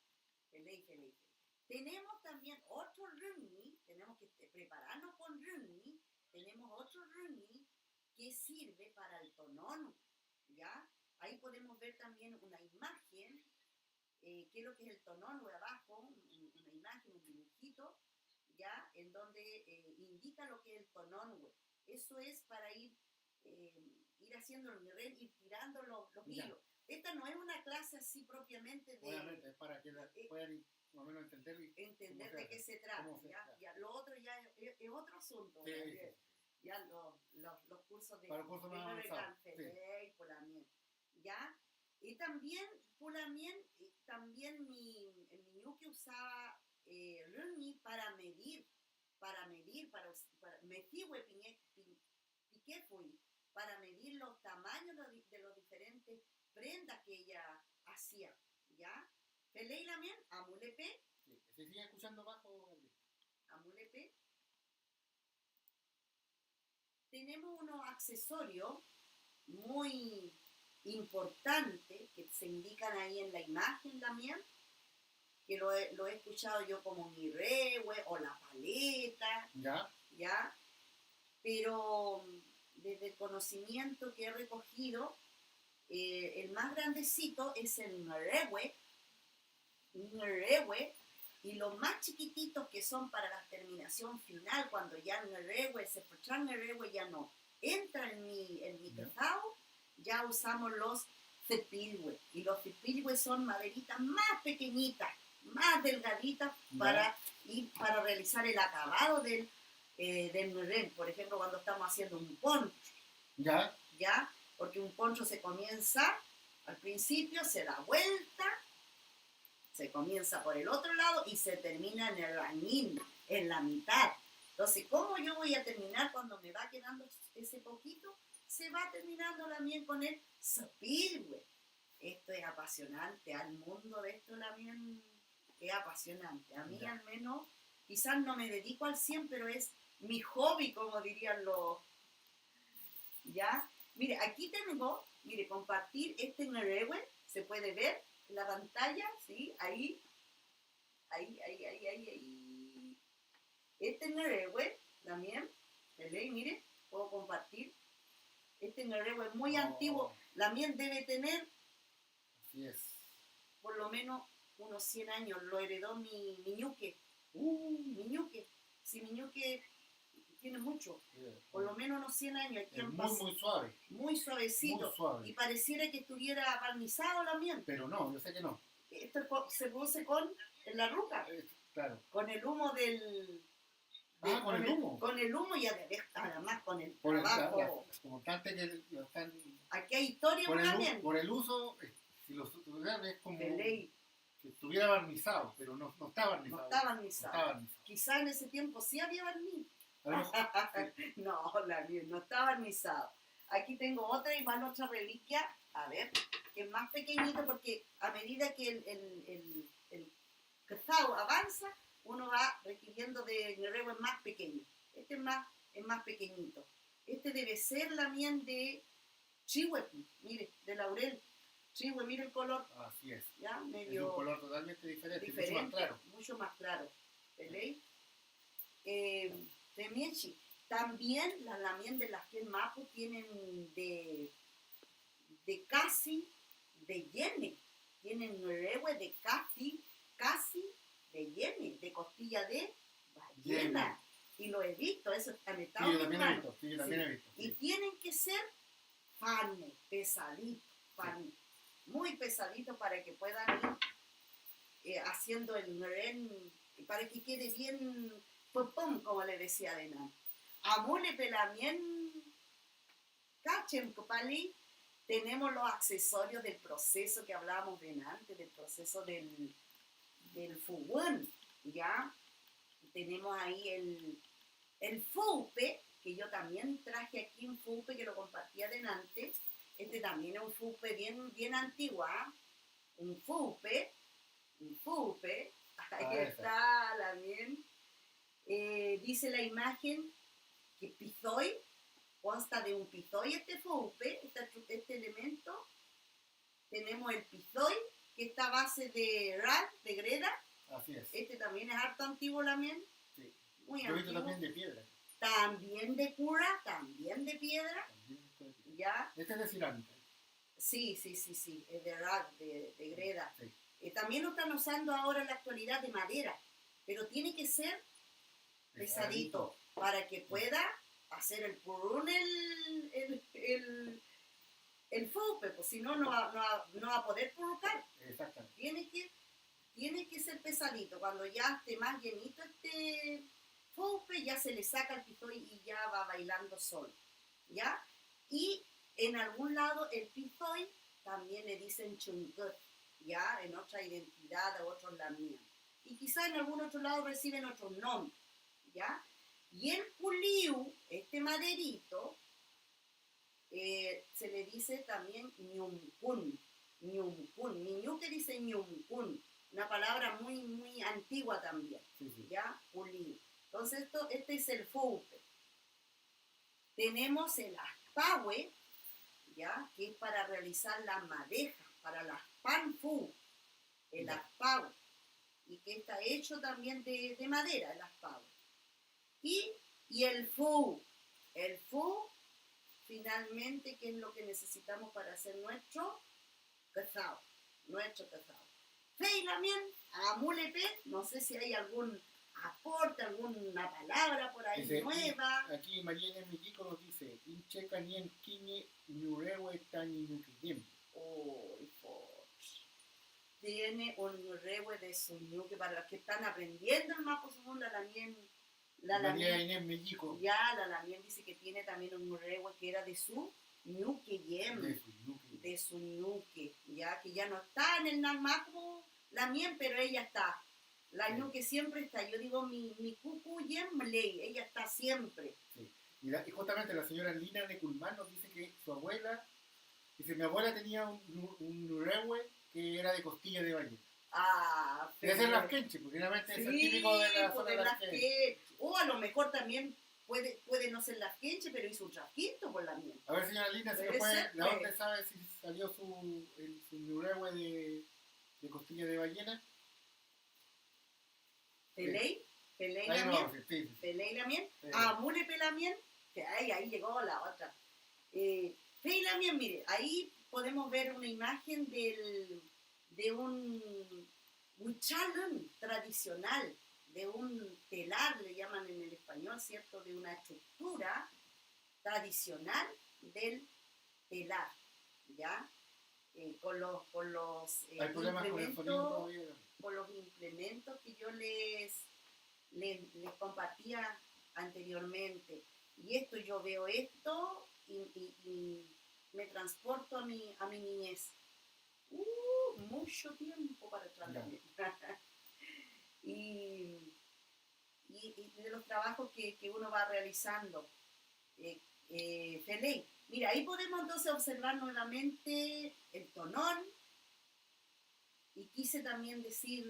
Tenemos también otro Runni, tenemos que prepararnos con Runni, tenemos otro Runni que sirve para el tonón, ¿ya? Ahí podemos ver también una imagen, qué es lo que es el tonón de abajo, una imagen, un dibujito, ¿ya? En donde indica lo que es el tonón. Eso es para ir haciendo el nivel, ir tirando los hilos. Esta no es una clase así propiamente de... Obviamente, es para que puedan más o menos entender de qué se trata. Ya, lo otro ya es otro asunto. Sí, ya los cursos de... Para el curso más avanzado. ¿Ya? Y también, también mi ñuque usaba Runni para medir, para medir los tamaños de los diferentes prendas que ella hacía, ¿ya? Pelei también, amulepe. Sí, ¿se sigue escuchando bajo, Gabriel? Amulepe. Tenemos unos accesorios muy importantes que se indican ahí en la imagen también, que lo he escuchado yo como mi rewe o la paleta, ¿ya? Pero desde el conocimiento que he recogido, el más grandecito es el rewe, y los más chiquititos que son para la terminación final, cuando ya el rewe, se escuchan el rewe ya no entra en mi tejado, ya usamos los cepilwe, y los cepilwe son maderitas más pequeñitas, más delgaditas para realizar el acabado del nurén. Por ejemplo, cuando estamos haciendo un poncho, ¿ya? Porque un poncho se comienza, al principio se da vuelta, se comienza por el otro lado y se termina en el ranín, en la mitad. Entonces, ¿cómo yo voy a terminar cuando me va quedando ese poquito? Se va terminando también con el cepilwe. Esto es apasionante, al mundo de esto también es apasionante. A mí al menos, quizás no me dedico al 100, pero es mi hobby, como dirían los... ¿Ya? Mire, aquí tengo, compartir este nerewe, se puede ver en la pantalla, ¿sí? Ahí. Este nerewe también, ¿veis? Mire, puedo compartir. Este nerewe es muy antiguo, también debe tener, así es, por lo menos unos 100 años, lo heredó mi ñuque. Mi ñuque. Sí, mi ñuque tiene mucho, por lo menos unos 100 años. Es muy suave. Muy suavecito. Muy suave. Y pareciera que estuviera barnizado también. Pero no, yo sé que no. Esto se produce en la ruca. Claro. Con el humo del... con el humo. Con el humo y además con el por trabajo. Como tanto que lo están... Aquí hay historia también. Por el uso, si lo tuvieran es como... De ley. Que estuviera barnizado, pero no está barnizado. No está barnizado. Quizá en ese tiempo sí había barniz. No, no está barnizado. Aquí tengo otra, igual otra reliquia, a ver, que es más pequeñito porque a medida que el cruzado avanza, uno va requiriendo de nerewe más pequeño. Este es más pequeñito. Este debe ser también de chihuahua, mire, de laurel. Chihuahua, mire el color. Así es. ¿Ya? Es un color totalmente diferente, mucho más claro. Mucho más claro. ¿Veis? De Miechi. También las lamien de las que en Mapu tienen de casi de yene. Tienen nerewe de casi de yene, de costilla de ballena. Y lo he visto, eso han estado yo también he visto. Y tienen que ser panes, pesaditos, panes. muy pesadito para que puedan ir haciendo el ren, para que quede bien pum, como le decía de nan. Amule pelamien, cachen, copali, tenemos los accesorios del proceso que hablábamos de antes, del proceso del fugón, ¿ya? Tenemos ahí el fupe, que yo también traje aquí un fupe que lo compartía delante. Este también es un fupe bien antiguo, ¿eh? Un fupe, ahí está también. Dice la imagen que pizoy, consta de un pizoy este fupe, este elemento. Tenemos el pizoy, que está a base de rat, de greda. Así es. Este también es harto antiguo también. Sí. Muy Yo he antiguo. visto también de piedra. También de cura, también de piedra. También de piedra. ¿Ya? Este es de cerámica. Sí, es de rat, de greda. Sí. También lo están usando ahora en la actualidad de madera, pero tiene que ser pesadito para que pueda hacer el purún el fupe, pues si no, no va a poder purrucar. Exactamente. Tiene que ser pesadito. Cuando ya esté más llenito este fupe, ya se le saca el pizoy y ya va bailando solo, ¿ya? Y en algún lado el pizoy también le dicen chungut, ¿ya? En otra identidad, a otros la mía. Y quizá en algún otro lado reciben otros nombres, ¿ya? Y el puliu, este maderito, se le dice también ñumcún, niñu que dice ñumcún, una palabra muy antigua también, sí. ¿ya? Puliu. Entonces este es el fupe. Tenemos el aspahue, ¿ya? Que es para realizar la madeja, para las panfu, el aspahue, y que está hecho también de madera, el aspahue. Y el fu, finalmente, que es lo que necesitamos para hacer nuestro cazao. Fe y también, amulepe, no sé si hay algún aporte, alguna palabra por ahí dice, nueva. Aquí Mariana Michico nos dice, Inche Canien Kiñe Ñurewe Tani Ñuquillem. Tiene un rewe de su ñuque para los que están aprendiendo el mapa según la lamien. La lamien dice que tiene también un rewe que era de su ñuque yem. De su ñuque, ya que ya no está en el Nalmaco lamien, pero ella está. La ñuque siempre está. Yo digo mi cucu yem ley, ella está siempre. Sí. Y justamente la señora Lina de Culmán nos dice que su abuela, dice, mi abuela tenía un rewe que era de costilla de ballena. Debe ser las quenches, porque realmente es el típico de la zona de las quenches. O a lo mejor también puede no ser las quenches, pero hizo un trasquito por la mía. A ver, señora Lina, si me puede, ¿de dónde sabe si salió su ñurewe de costilla de ballena? ¿Peley? ¿Peley la mien? Sí. ¿Peley la mien? Mule pelamien, que ahí llegó la otra. Peley la mien, mire, ahí podemos ver una imagen de un huichalán tradicional, de un telar, le llaman en el español, ¿cierto? De una estructura tradicional del telar, ¿ya? Con los implementos que yo les compartía anteriormente. Y esto, yo veo esto y me transporto a mi niñez. Mucho tiempo para atrás también. y de los trabajos que uno va realizando. Feliz. Mira, ahí podemos entonces observar nuevamente el tonón, y quise también decir,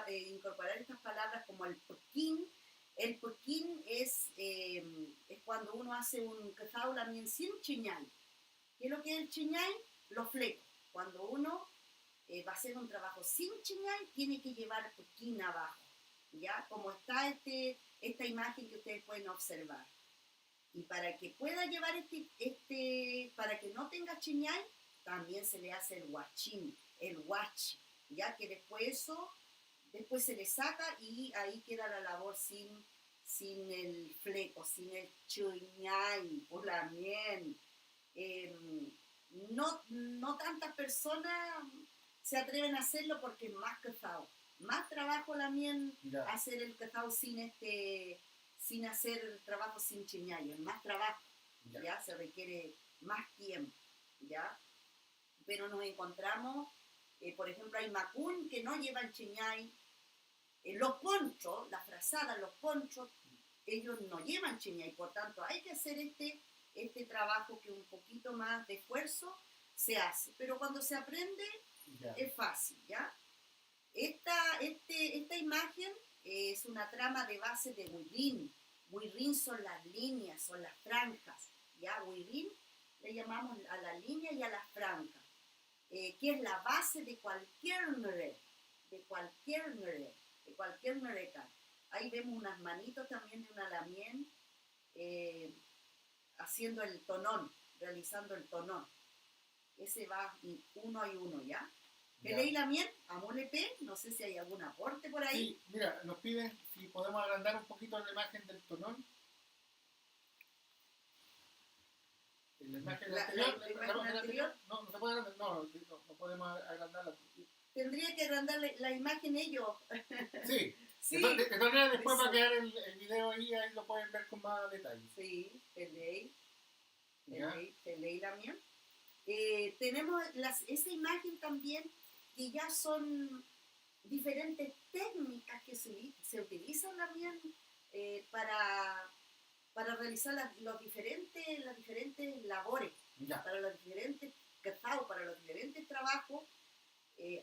incorporar estas palabras como el porquín. El porquín es cuando uno hace un cazao también sin chiñay. ¿Qué es lo que es el chiñay? Los flecos. Cuando uno va a hacer un trabajo sin chiñay, tiene que llevar porquín abajo, ¿ya? Como está esta imagen que ustedes pueden observar. Y para que pueda llevar para que no tenga chiñay, también se le hace el huachín, el huachi, ya que después se le saca y ahí queda la labor sin el fleco, sin el chiñay, por la mien. no tantas personas se atreven a hacerlo porque es más pesado. Más trabajo también hacer el cacao sin hacer trabajo sin chiñayo, es más trabajo, ya se requiere más tiempo, ya. Pero nos encontramos, por ejemplo, hay macún que no llevan chiñay, los ponchos, las frazadas, los ponchos, ellos no llevan chiñay, por tanto hay que hacer este trabajo que un poquito más de esfuerzo se hace, pero cuando se aprende es fácil, ¿ya? Esta imagen es una trama de base de Huirrín. Huirrín son las líneas, son las franjas, ¿ya? Huirrín le llamamos a la línea y a las franjas, que es la base de cualquier nere, de cualquier nereca. Ahí vemos unas manitos también de una lamien haciendo el tonón, realizando el tonón. Ese va uno y uno, ¿ya? ¿Leí la miel? Amolepe, no sé si hay algún aporte por ahí. Sí, mira, nos piden si podemos agrandar un poquito la imagen del tonón. La imagen anterior. No se puede agrandar, no podemos agrandarla. Tendría que agrandar la imagen ellos. Sí. Sí. De todas maneras, después va a quedar el video ahí lo pueden ver con más detalle. Sí, te leí la miel. Tenemos esa imagen también, que ya son diferentes técnicas que se utilizan también para realizar las diferentes labores, para los diferentes cazados, para los diferentes trabajos.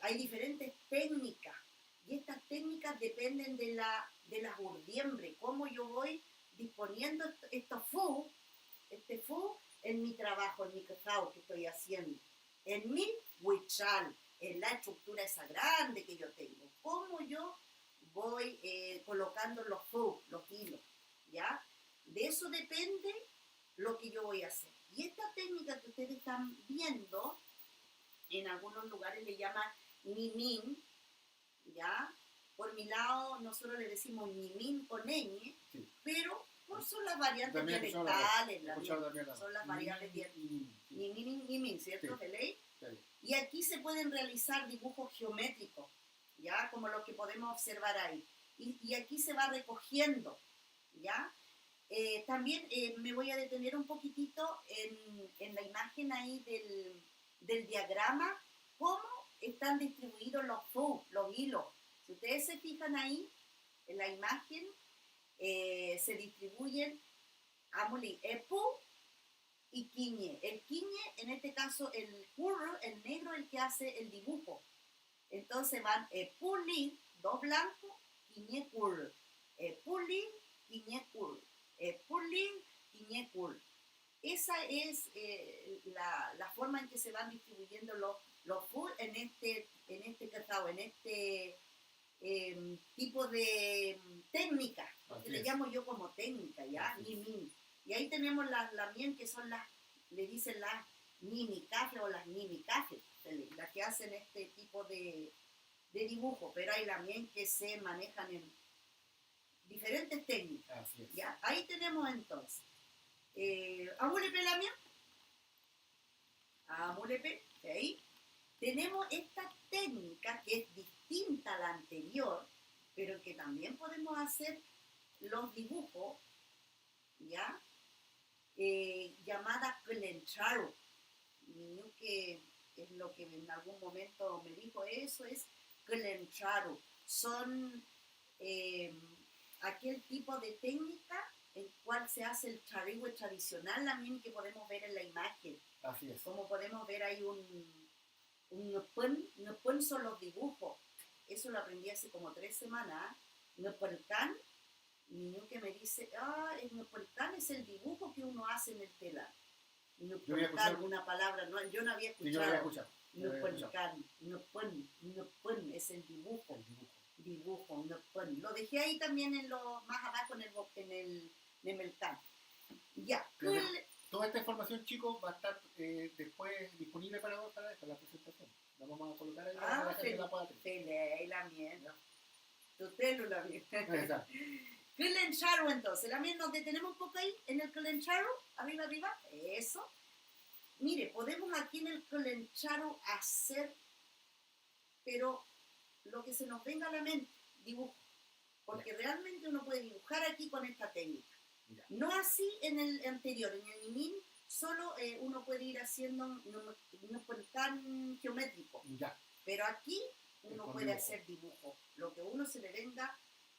Hay diferentes técnicas, y estas técnicas dependen de las urdiembre, cómo yo voy disponiendo este fu en mi trabajo, en mi cazado que estoy haciendo, en mi huichal, en la estructura esa grande que yo tengo, cómo yo voy colocando los hilos, ¿ya? De eso depende lo que yo voy a hacer. Y esta técnica que ustedes están viendo, en algunos lugares le llaman nimin, ¿ya? Por mi lado, nosotros le decimos nimin con ñ, sí. Pero son las variantes dialectales, son las variables dialectales. Nimin, ¿cierto? Sí. Y aquí se pueden realizar dibujos geométricos, ¿ya? Como lo que podemos observar ahí. Y aquí se va recogiendo, ¿ya? También me voy a detener un poquitito en la imagen ahí del diagrama, cómo están distribuidos los hilos. Si ustedes se fijan ahí, en la imagen, se distribuyen epu y quiñe. El quiñe, en este caso, el curro, el negro, el que hace el dibujo. Entonces van epuli, dos blancos, quiñe curro. Epuli, quiñe curro. Epuli, quiñe curro. Esa es la forma en que se van distribuyendo los full en este cacao, en este tipo de técnica, que le llamo yo como técnica, ¿ya? Nimin. Y ahí tenemos las mien, que son le dicen las mimicafes o las mimicafes, las que hacen este tipo de dibujo, pero hay la mien que se manejan en diferentes técnicas. Así es. ¿Ya? Ahí tenemos entonces. Amulepe la mien. Amulepe, ahí. Tenemos esta técnica que es distinta a la anterior, pero que también podemos hacer los dibujos, ¿ya? Llamada Clencharo. Mi niño, que es lo que en algún momento me dijo, eso es Clencharo. Son aquel tipo de técnica en cual se hace el charigüe tradicional, también que podemos ver en la imagen. Así es. Como podemos ver ahí un pun son los dibujos. Eso lo aprendí hace como 3 semanas. Nopelcan, mi niño que me dice, el nopelcan es el dibujo que uno hace en el telar. Nopelcan, una palabra, no, yo no había escuchado. Yo no había escuchado. Nopelcan, nopun es el dibujo. Dibujo, nopun. Lo dejé ahí también más abajo en el Nemelcan. Ya. Toda esta información, chicos, va a estar después disponible para la presentación. La vamos a colocar ahí para que la gente la pueda tener. La miel. Tutelo la miel. Exacto. Clencharo, entonces. La miel, nos detenemos un poco ahí, en el Clencharo, arriba. Eso. Mire, podemos aquí en el Colencharo hacer, pero lo que se nos venga a la mente, dibujo. Porque realmente uno puede dibujar aquí con esta técnica. Ya. No así en el anterior, en el Nimin, solo uno puede ir haciendo, no es tan geométrico. Ya. Pero aquí uno con puede dibujo. hacer dibujo, lo que uno se le venga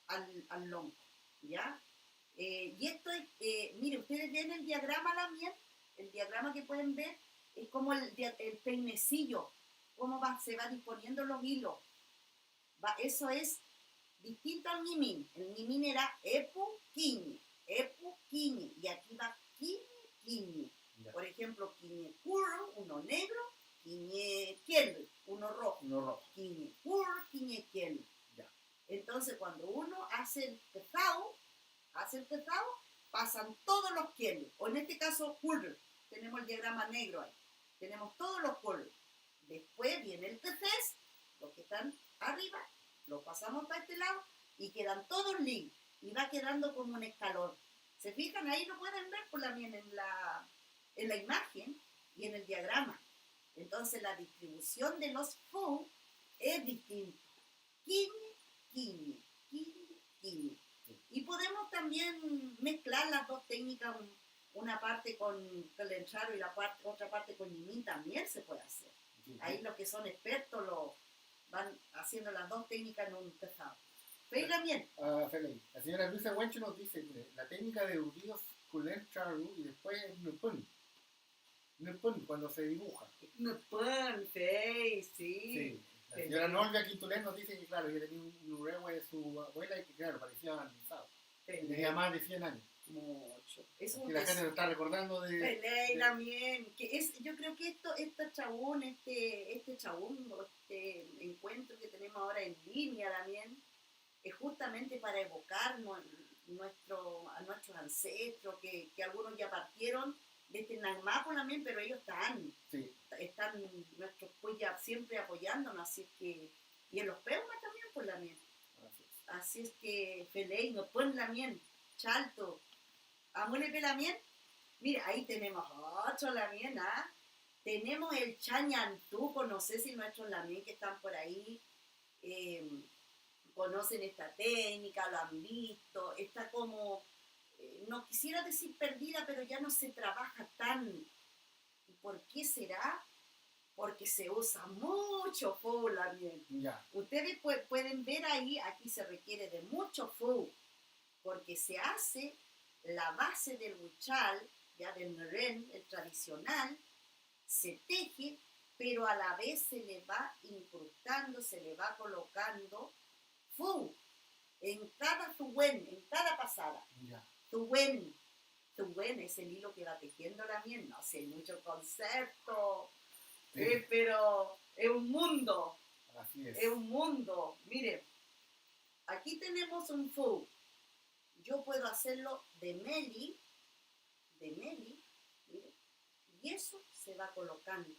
al longo, ¿ya? Y esto es, mire, ustedes ven el diagrama también, el diagrama que pueden ver es como el peinecillo, cómo se va disponiendo los hilos. Eso es distinto al Nimin. El Nimin era Epu, Quiñe, y aquí va Quiñe. Por ejemplo, Quiñe Curro, uno negro, Quiñe Kiel, uno rojo. Quiñe Curro, Quiñe Kiel. Entonces, cuando uno hace el pesado, pasan todos los Kiel. O en este caso, Curro. Tenemos el diagrama negro ahí. Tenemos todos los colores. Después viene el pecés, los que están arriba, lo pasamos para este lado y quedan todos limpios y va quedando como un escalón. ¿Se fijan? Ahí lo pueden ver por también en la imagen y en el diagrama. Entonces la distribución de los fu es distinta. Quiñe. Y podemos también mezclar las dos técnicas, una parte con Colencharo y otra parte con Nimin también se puede hacer. Ahí los que son expertos van haciendo las dos técnicas en un pesado. ¿Veis también? La señora Luisa Huencho nos dice que la técnica de Urios Colencharo y después Nupun, cuando se dibuja. Nupun, sí. La señora Norvia Quintulén nos dice que, claro, ella tenía un urehue de su abuela y que, claro, parecía avanzado. Tenía más de 100 años. Mucho. Y la gente lo está recordando de... Pelé también. Yo creo que este encuentro que tenemos ahora en línea también, es justamente para evocar a nuestros ancestros, que algunos ya partieron desde Nagmapo también, pero ellos están nuestros pues ya siempre apoyándonos, así es que, y en los Peumas también por la miel. Así es que Pelé, nos ponen la miel, Chalto, Amulepe la miel. Mira, ahí tenemos otro lamien, ¿ah? Tenemos el Chañantuco, no sé si nuestros lamien que están por ahí conocen esta técnica, lo han visto, está como, no quisiera decir perdida, pero ya no se trabaja tan. ¿Y por qué será? Porque se usa mucho fu lamien. Ustedes pueden ver ahí, aquí se requiere de mucho fu, porque se hace la base del huichal, ya del meren, el tradicional, se teje, pero a la vez se le va incrustando, se le va colocando fu en cada tuwen, en cada pasada. Tuwen es el hilo que va tejiendo la miel, no sé, mucho concepto, pero es un mundo. Así es. Es un mundo. Miren, aquí tenemos un fu. Yo puedo hacerlo de meli, miren, y eso se va colocando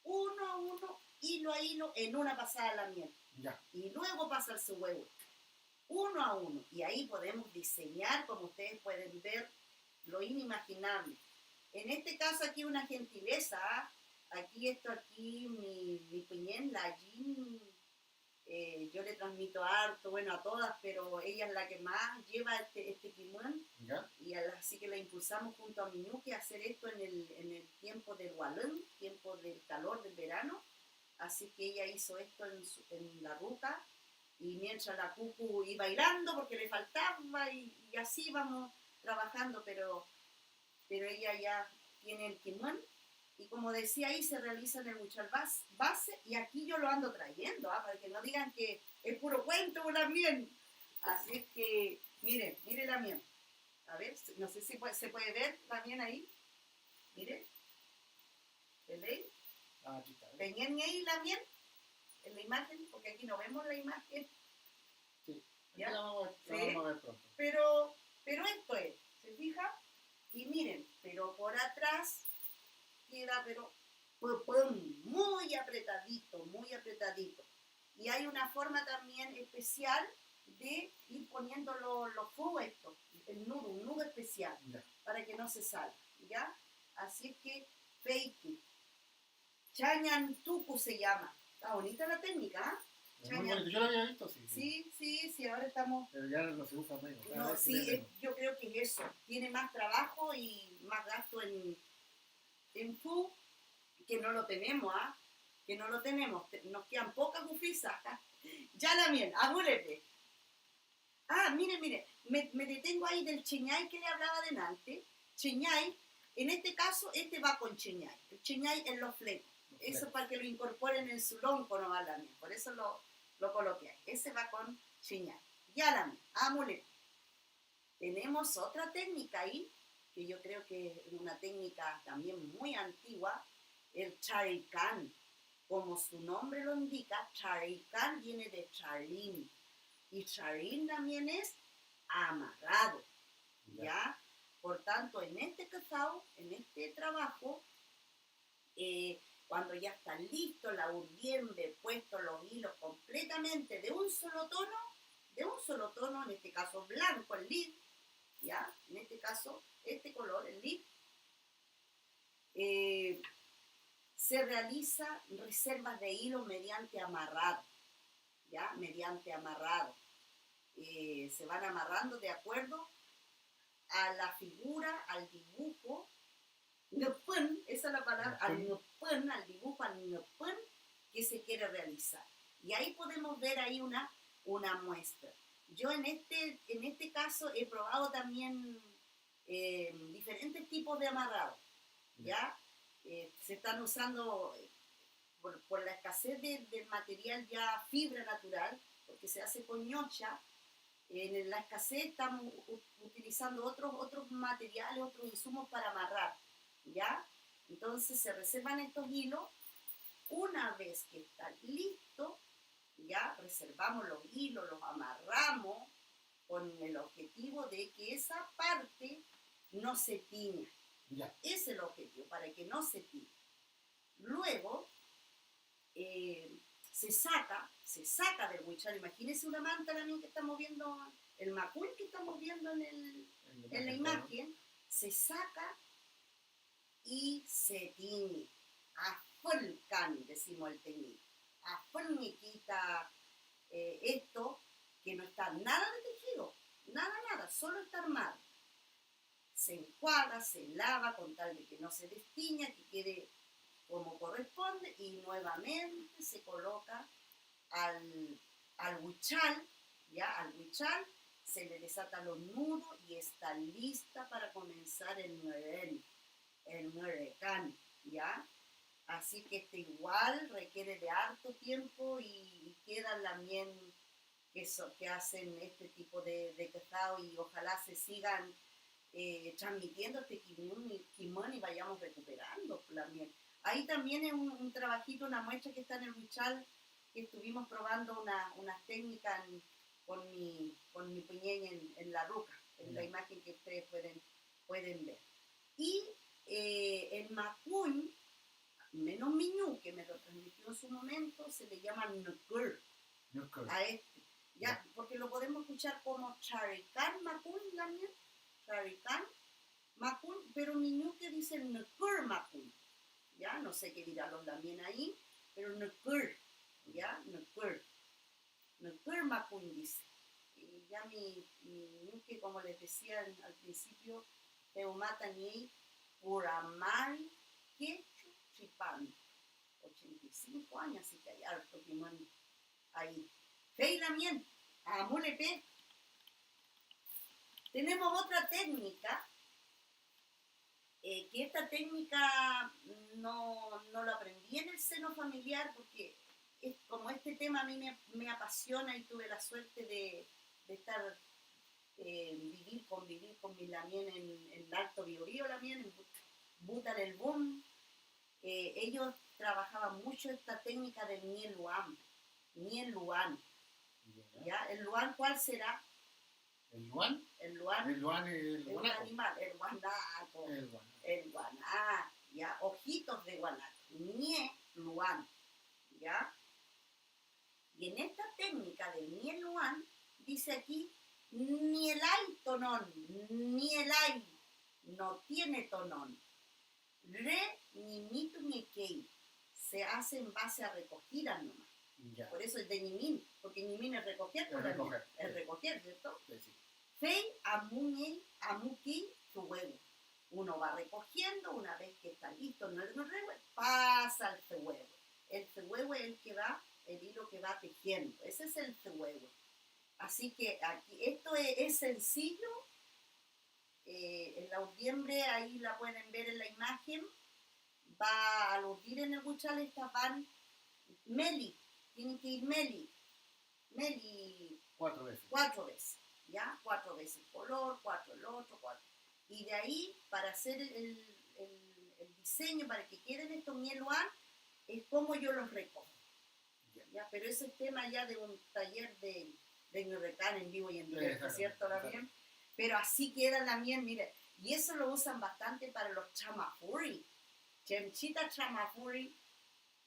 uno a uno, hilo a hilo, en una pasada la miel. Y luego pasa el huevo, uno a uno. Y ahí podemos diseñar, como ustedes pueden ver, lo inimaginable. En este caso aquí una gentileza, aquí mi piñén, la Jean, yo le transmito harto, bueno, a todas, pero ella es la que más lleva este kimono, y así que la impulsamos junto a Miñuque a hacer esto en el tiempo del Walón, tiempo del calor del verano, así que ella hizo esto en la ruta, y mientras la Cucu iba bailando porque le faltaba, y así vamos trabajando, pero ella ya tiene el kimono. Y como decía ahí, se realiza en el huichal base, y aquí yo lo ando trayendo, para que no digan que es puro cuento la miel. Así es que, miren la miel. A ver, no sé si se puede ver la miel ahí. Miren. ¿Veis? Aquí está. ¿Ven ahí la miel? En la imagen, porque aquí no vemos la imagen. Sí, ¿Ya? La vamos a ver pronto. Pero esto es, ¿se fija? Y miren, pero por atrás queda, pero muy apretadito. Y hay una forma también especial de ir poniendo los fuegos estos, un nudo especial, para que no se salga, ¿ya? Así es que Feiki. Chañantuku se llama. Está bonita la técnica, ¿eh? Muy bonito. Yo lo había visto, sí. Sí, ahora estamos... Pero ya no se usa menos. No, sí, yo creo que es eso. Tiene más trabajo y más gasto en food, que no lo tenemos, ¿ah? Que no lo tenemos. Nos quedan pocas bufisas. Ya la miel, agúrete. Mire, me detengo ahí del cheñay que le hablaba delante. Cheñay, en este caso, este va con cheñay. El cheñay en los flecos. Eso para que lo incorporen en su lonco, no va la miel. Por eso lo coloqué ahí. Ese va con cheñay. Ya la miel, amule. Tenemos otra técnica ahí, que yo creo que es una técnica también muy antigua, el charicán. Como su nombre lo indica, charicán viene de charín. Y charín también es amarrado, ¿ya? Por tanto, en este cazao, en este trabajo, cuando ya está listo la urdiembe, puesto los hilos completamente de un solo tono, en este caso blanco, el lid, ¿ya? En este caso, este color, el lid, se realiza reservas de hilo mediante amarrado, ¿ya? Mediante amarrado. Se van amarrando de acuerdo a la figura, al dibujo, esa es la palabra, al dibujo, al que se quiere realizar. Y ahí podemos ver ahí una muestra. Yo en este caso he probado también diferentes tipos de amarrado, ¿ya? Se están usando, por la escasez del material ya fibra natural, porque se hace con ñocha. En la escasez estamos utilizando otros materiales, otros insumos para amarrar, ¿ya? Entonces se reservan estos hilos. Una vez que está listo, ya reservamos los hilos, los amarramos con el objetivo de que esa parte no se tiña. Ya. Ese es el objetivo, para que no se tiña. Luego, se saca del huichal. Imagínense una manta también que estamos viendo, el macul que estamos viendo en la imagen, se saca y se tiñe. A folcan, decimos el teñido. A folcan quita esto, que no está nada de tejido, nada, solo está armado. Se enjuaga, se lava con tal de que no se destiña, que quede como corresponde, y nuevamente se coloca al huichal, ¿ya? Al huichal se le desatan los nudos y está lista para comenzar el nuerecán, ¿ya? Así que este igual requiere de harto tiempo y quedan también que hacen este tipo de cazado, y ojalá se sigan transmitiendo este quimón y vayamos recuperando la miel. Ahí también es un trabajito, una muestra que está en el huichal, que estuvimos probando unas técnicas con mi peñeña en la ruca, en la imagen que ustedes pueden ver. Y el macuñ, menos miñú, que me lo transmitió en su momento, se le llama nukur a este, ¿ya? Porque lo podemos escuchar como charicán macuñ también, charicán macuñ, pero miñú que dice nukur macuñ, ¿ya? No sé qué dirán los también ahí, pero nukur, ¿ya? Nukur macuñ dice. Y ya mi que, como les decía al principio, Teumata Niei Puramari Quechu Chipán. 85 años, así que hay harto quimón ahí. Fe y lamien, amulepe. Tenemos otra técnica, que esta técnica no lo aprendí en el seno familiar, porque como este tema a mí me apasiona, y tuve la suerte de estar, convivir con mi lamien en el Alto Biobío, lamien, en Butar el Boom. Ellos trabajaban mucho esta técnica del miel luan. ¿Ya? ¿El luan cuál será? ¿El luan? El luan. El luan es el guanaco. Animal, el guanaco. El guanaco, ¿ya? Ojitos de guanaco. Luan, ¿ya? Y en esta técnica del luan, dice aquí, nielay tonón, nielay, no tiene tonón. Re ni hace en base a recogidas nomás. Ya. Por eso es de Ñimín, porque Ñimín es recoger, Es recoger, es sí. recoger, ¿cierto? Sí, sí. Fei, Amuñe, Amuki, su huevo. Uno va recogiendo, una vez que está listo, pasa al cehuevo. El cehuevo es el que va, el hilo que va tejiendo. Ese es el cehuevo. Así que aquí, esto es sencillo. En la urdiembre, ahí la pueden ver en la imagen. Va a urdir en el buchal, estas van meli. Tienen que ir meli. Meli 4 veces. 4 veces. ¿Ya? 4 veces el color, 4 el otro, 4. Y de ahí, para hacer el diseño, para que queden estos mieluan, es como yo los recojo. ¿Ya? Pero ese es tema ya de un taller de Ñurrecán en vivo y en directo, ¿cierto? También. Pero así queda también, mire. Y eso lo usan bastante para los chamafuri. Chemchita chamafuri,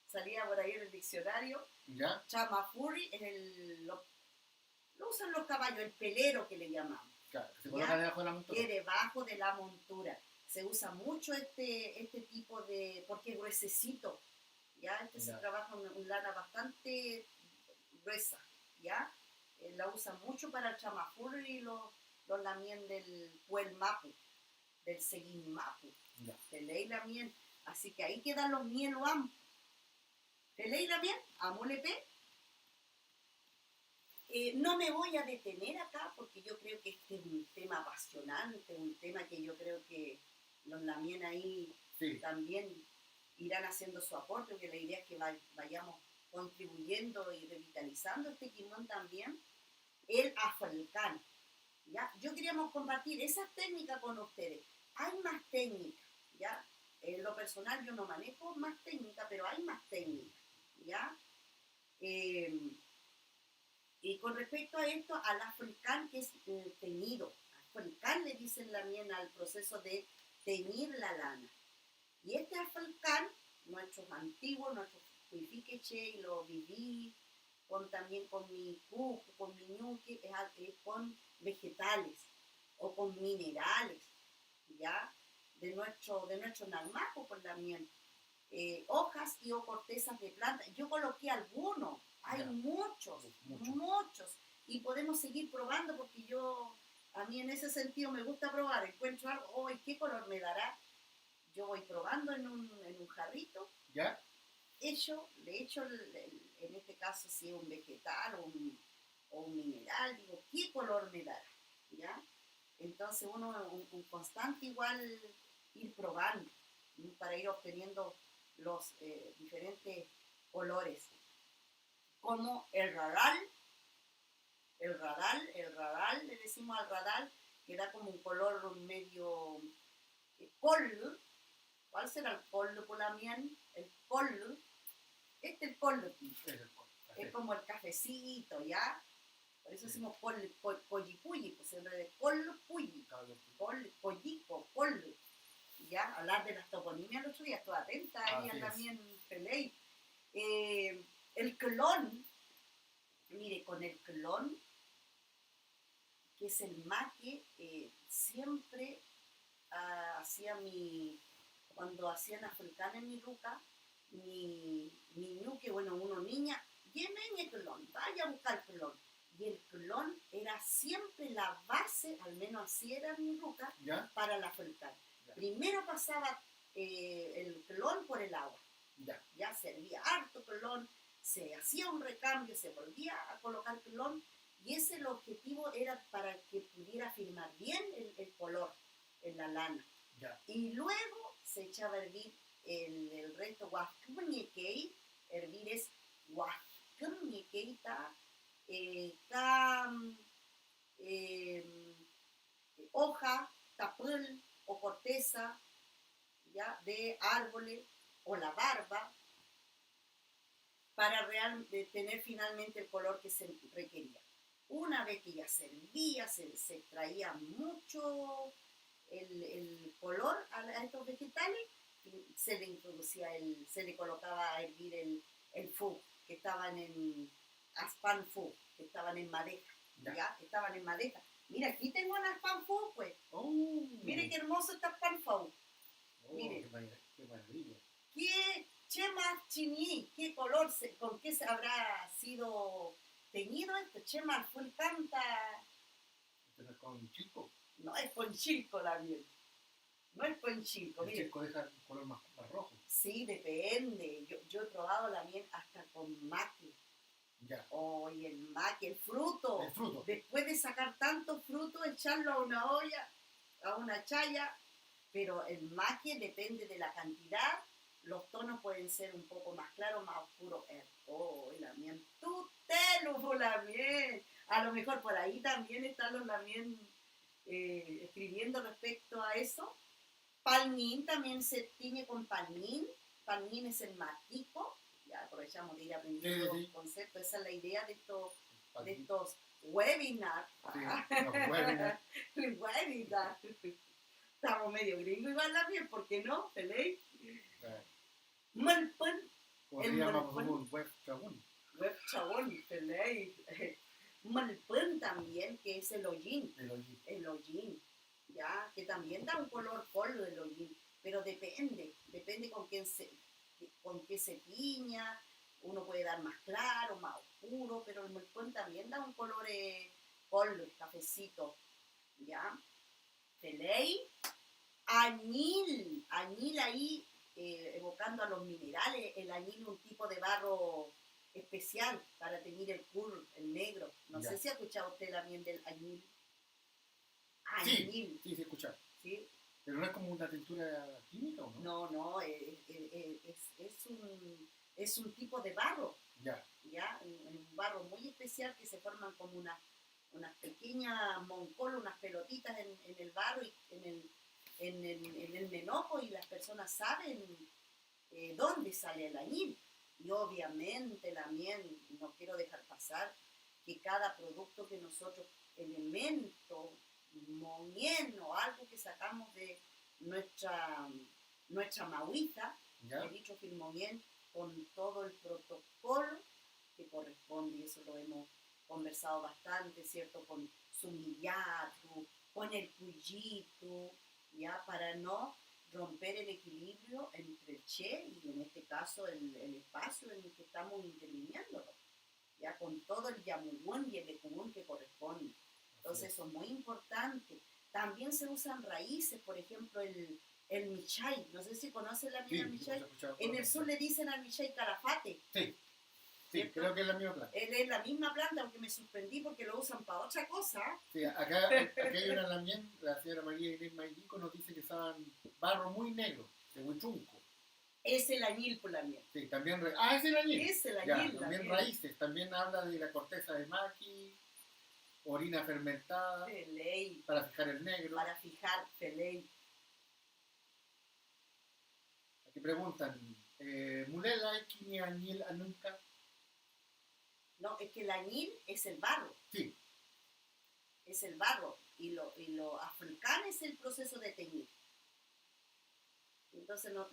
salía por ahí en el diccionario. ¿Ya? Chamafuri es lo usan los caballos, el pelero que le llamamos. Claro, se coloca debajo de la montura. Que debajo de la montura. Se usa mucho este tipo de, porque es gruesecito, ¿ya? Se trabaja en lana bastante gruesa, ¿ya? La usan mucho para el chamafur y los lamien del puel mapu, del seguin mapu. ¿Te leí la mien? Así que ahí quedan los mieluam. ¿Te leí la mien? Amulepe. No me voy a detener acá porque yo creo que este es un tema apasionante, un tema que yo creo que los lamien ahí también irán haciendo su aporte, porque la idea es que vayamos contribuyendo y revitalizando este quimón también. El afalcán, ¿ya? Yo queríamos compartir esa técnica con ustedes. Hay más técnicas, ¿ya? En lo personal yo no manejo más técnica, pero hay más técnicas, ¿ya? Y con respecto a esto, al afalcán, que es teñido, afalcán le dicen también al proceso de teñir la lana. Y este afalcán, nuestros antiguos, nuestros cuifiqueche, y lo viví también con mi cuco, con mi ñuque, es con vegetales o con minerales, ¿ya? De nuestro nagmaco, por también. Hojas y o cortezas de planta. Yo coloqué algunos. Hay muchos. Y podemos seguir probando porque a mí en ese sentido me gusta probar. Encuentro algo, oh, ¿qué color me dará? Yo voy probando en un jarrito. ¿Ya? Le echo en este caso si es un vegetal o un mineral, digo, ¿qué color me dará? ¿Ya? Entonces uno, un constante igual ir probando para ir obteniendo los diferentes colores. Como el radal, le decimos al radal, que da como un color medio col. ¿Cuál será el col por la mien? El col. Es el col. Es como el cafecito, ¿ya? Por eso decimos collipuyi, pues en realidad col puyi. Collico, col. ¿Ya? Hablar de las toponimias el otro día, estoy atenta ahí a también Peley. El clon, mire, con el clon, que es el maque, siempre hacía cuando hacían africana en mi ruca, mi ñuque, bueno, uno niña, yemeñe clon, vaya a buscar clon. Y el clon era siempre la base, al menos así era mi ruca, ¿ya? Para la africana. Primero pasaba el clon por el agua. Ya servía harto clon, se hacía un recambio, se volvía a colocar clon, y ese el objetivo era para que pudiera firmar bien el color en la lana. Ya. Y luego se echaba a hervir el resto guascumñequei, hervir es guascumñequeita, hoja, tapul o corteza, ¿ya? De árboles o la barba, para tener finalmente el color que se requería. Una vez que ya se hervía, se extraía mucho el color a estos vegetales, se le introducía se le colocaba a hervir el fu, que estaban en aspan fu, que estaban en madeja, ¿ya? Estaban en madeja. Mira, aquí tengo un aspan fu, pues. Mire qué hermoso está aspan fu. Mire. Qué maravilla. Qué Chema Chini, ¿qué color, con qué se habrá sido teñido esto? Chema Full canta, Pero es con chico. no es con chilco la miel, no es con chilco, El mire. chico deja un color más rojo. Sí, depende. Yo he probado la miel hasta con maqui. Ya. Oye, el maqui, el fruto. El fruto. Después de sacar tanto fruto, echarlo a una olla, a una chaya. Pero el maqui depende de la cantidad. Los tonos pueden ser un poco más claros, más oscuros. Oh, la miel. Tutelu, la miel. A lo mejor por ahí también están los lamien escribiendo respecto a eso. Palmín también se tiñe con palmín. Palmín es el matico. Ya aprovechamos de ir aprendiendo Sí. conceptos. Esa es la idea de estos webinars. Sí, los webinars. Webinar. Estamos medio gringos igual también, ¿por qué no? ¿Peleé? Malpan. Podríamos hacer un web chabón. Web chabón, ¿peleé? Malpan también, que es el hollín. El hollín. Ya, que también da un color polvo del hollín, pero depende con qué se tiña, uno puede dar más claro, más oscuro, pero el melcón también da un color polvo, cafecito, ya. Feley, añil ahí, evocando a los minerales, el añil es un tipo de barro especial para teñir el curl, el negro. No Ya. sé si ha escuchado usted la miel del añil. Sí, sí, escuchar. ¿Sí? Pero no es como una tintura química, ¿o no? No, es un tipo de barro, Ya. un barro muy especial que se forman como unas pequeñas moncolas, unas pelotitas en el barro y en el menojo, y las personas saben dónde sale el añil. Y obviamente la miel, no quiero dejar pasar que cada producto que nosotros, elemento, moñén o algo que sacamos de nuestra mahuita, el dicho filmoñén, con todo el protocolo que corresponde, y eso lo hemos conversado bastante, ¿cierto? Con sumillato, con el cuyito, ya, para no romper el equilibrio entre el che y en este caso el espacio en el que estamos interviniéndolo, ya, con todo el yamugún y el ecumún que corresponde. Entonces eso es muy importante. También se usan raíces, por ejemplo el michay, no sé si conocen la miel michay. En el sur le dicen al michay calafate. Sí, creo que es la misma planta. Es la misma planta, aunque me sorprendí porque lo usan para otra cosa. Sí, acá hay una lamien, la señora María Inés Mayico nos dice que usaban barro muy negro, de huichunco. Es el añil por la miel. Sí, también... es el añil. Es el añil. Ya, también raíces, también habla de la corteza de maqui, orina fermentada, Feley. para fijar el negro. Para fijar feley. Aquí preguntan, ¿mulela ni añil nunca? No, es que el añil es el barro. Sí. Es el barro. Y lo africano es el proceso de teñir. Entonces no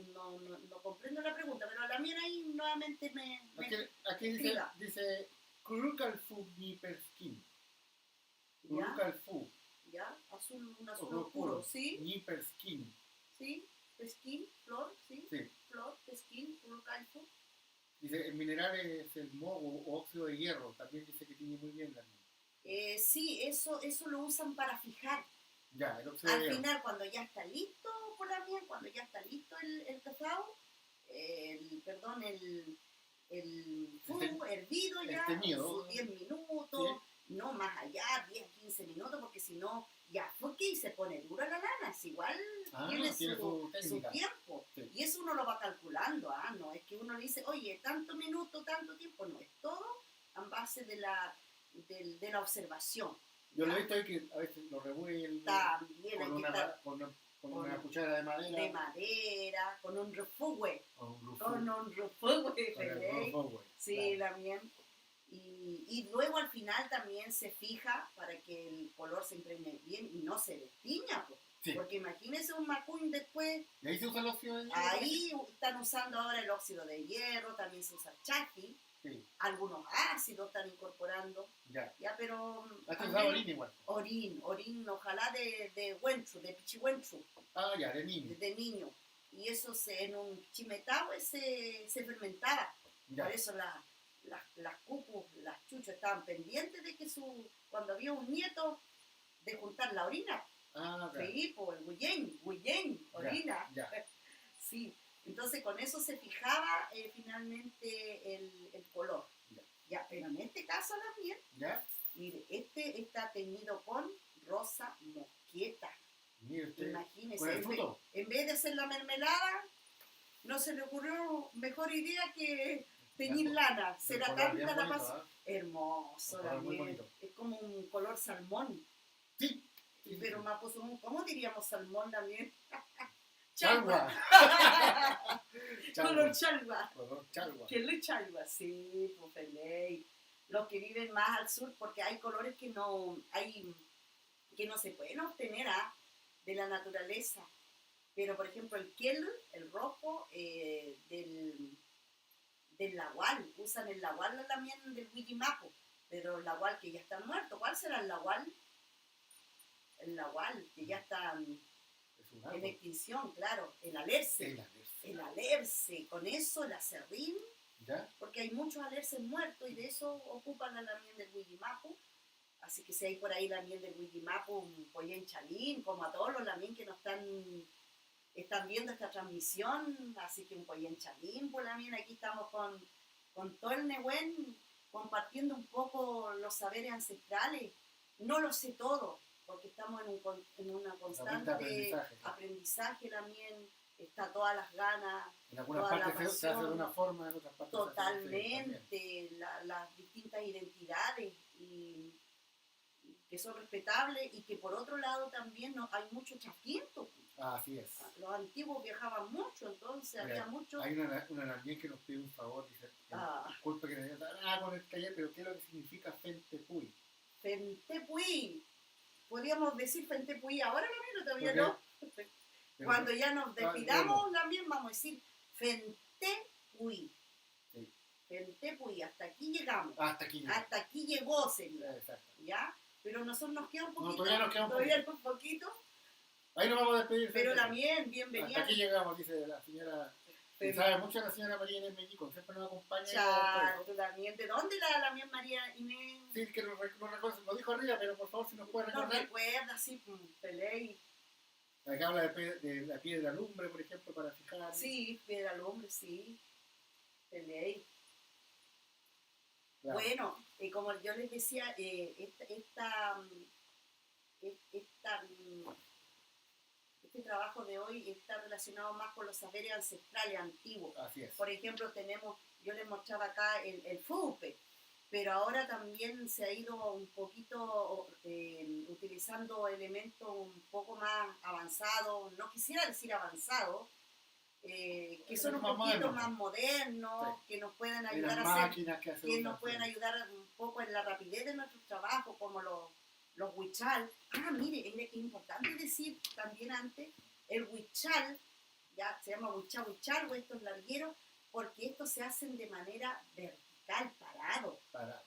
comprendo la pregunta, pero a la mía ahí nuevamente aquí dice Kurukalfu ni perskin. Kurukalfu. Ya, un azul oscuro, ¿sí? Ni perskin. Sí, pesquín, flor, ¿sí? Sí. Flor, pesquín, Kurukalfu. Dice, el mineral es el moho o óxido de hierro, también dice que tiene muy bien la miel. Sí, eso lo usan para fijar. Ya, el óxido de hierro. Al final, cuando ya está listo por la miel, cuando ya está listo el cacao, el fuego hervido ya, sus 10 minutos, sí. No más allá, 10, 15 minutos, porque si no, ya fue que se pone dura la lana, es igual, tiene su tiempo, sí. Y eso uno lo va calculando, no es que uno le dice, oye, tanto minuto, tanto tiempo, no, es todo en base de la observación. Yo lo he visto ahí que a veces lo revuelven con una cuchara de madera. De madera, con un refugue. Sí, claro. La miel. Y luego al final también se fija para que el color se impregne bien y no se destiña. Sí. Porque imagínense un macuín después. ¿Y ahí se usa el óxido de hierro? Ahí están usando ahora el óxido de hierro, también se usa chaqui. Sí. Algunos ácidos están incorporando. Ya, pero... Hasta usar orín igual. Orín, ojalá de huenchu, de pichihuenchu. Ya, de niño. De niño. y eso en un chimetahue se fermentaba. Ya. Por eso las cucus, las chuchas estaban pendientes de que cuando había un nieto, de juntar la orina. Ah, claro. Sí, pues el Guillén, orina. Ya. Sí, entonces con eso se fijaba finalmente el color. Ya, pero en este caso la miel, ¿Ya? mire, este está teñido con rosa mosqueta. Mire usted. Imagínese, ¿Con el fruto? en vez de hacer la mermelada, no se le ocurrió mejor idea que teñir lana. Será tanta la pasión. Hermoso la miel. Es como un color salmón. Sí. Pero más pues, ¿cómo diríamos salmón también? Chalwa. Color chalwa. Color chalwa. ¿Quién le chalwa? Sí, pues pelei. Los que viven más al sur, porque hay colores que no se pueden obtener de la naturaleza. Pero por ejemplo el kiel, el rojo del lagual, usan el lagual también del Wikimapo, pero el lagual que ya está muerto. ¿Cuál será el lagual? El lagual, que ya está en extinción, claro, el alerce, con eso el acerrín, ¿ya? Porque hay muchos alerces muertos y de eso ocupan la miel del Wikimapu, así que si hay por ahí la miel del Wikimapu, un pollén chalín, como a todos los lamín que nos están viendo esta transmisión, así que un pollén chalín, pues la miel, aquí estamos con todo el Nehuen, compartiendo un poco los saberes ancestrales, no lo sé todo, porque estamos en una constante aprendizaje también, está todas las ganas, en algunas partes se hace de una forma, en otras partes totalmente, las distintas identidades y que son respetables y que por otro lado también hay mucho chasquiento. Así es. Los antiguos viajaban mucho, entonces había mucho. Hay una también que nos pide un favor, dice, disculpe que le con el taller, pero ¿qué es lo que significa Fentepuy? Fentepuy. Podríamos decir Fentepuy ahora también, todavía no. Cuando ya nos despidamos también vamos a decir Fentepuy. Sí. Fentepuy, hasta aquí llegamos. Hasta aquí llegó, sería. Exacto. ¿Ya? Pero nosotros nos queda un poquito. No, todavía nos queda un poquito. Ahí nos vamos a despedir. Pero también, bienvenida. Hasta aquí llegamos, dice la señora. Sabe mucho la señora María Inés México, siempre nos acompaña. Ya, tú también. ¿De dónde la mía María Inés? Sí, que lo dijo arriba, pero por favor, si nos puede recordar. No recuerda, sí, Pelé. Acá habla de la piedra lumbre, por ejemplo, para fijar. Sí, piedra lumbre, sí. Pelé. Claro. Bueno, como yo les decía, este trabajo de hoy está relacionado más con los saberes ancestrales antiguos. Así es. Por ejemplo, yo les mostraba acá el FUPE, pero ahora también se ha ido un poquito utilizando elementos un poco más avanzados, no quisiera decir avanzados, que son un poquito más modernos, sí, que nos pueden ayudar pueden ayudar un poco en la rapidez de nuestro trabajo, como los huichal. Mire, es importante decir también antes, el huichal, ya se llama huichal o estos largueros, porque estos se hacen de manera vertical, parado.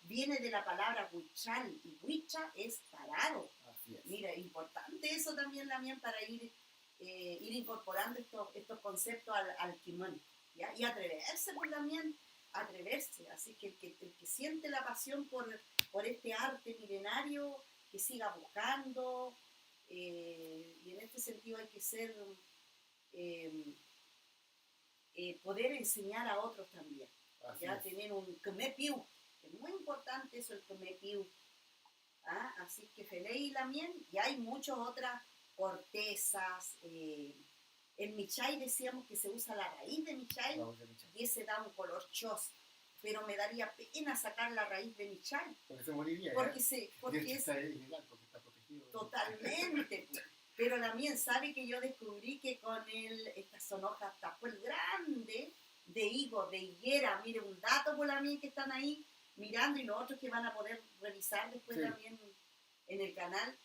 Viene de la palabra huichal, y huicha es parado. Así es. Mira, importante eso también para ir incorporando estos conceptos al kimón, ¿ya? Y atreverse también, así que el que siente la pasión por este arte milenario, que siga buscando, y en este sentido hay que ser, poder enseñar a otros también, ya tener un kmepiu, es muy importante eso, el kmepiu, así que Felé y la miel, y hay muchas otras cortezas, en michay decíamos que se usa la raíz de michay, y ese da un color chos, pero me daría pena sacar la raíz de michay. Porque se moriría. Porque está ilegal, porque está protegido. Totalmente. Pero también sabe que yo descubrí que con estas son hojas tapuel grandes de higo, de higuera. Mire, un dato por la mía que están ahí mirando y los otros que van a poder revisar después también en el canal.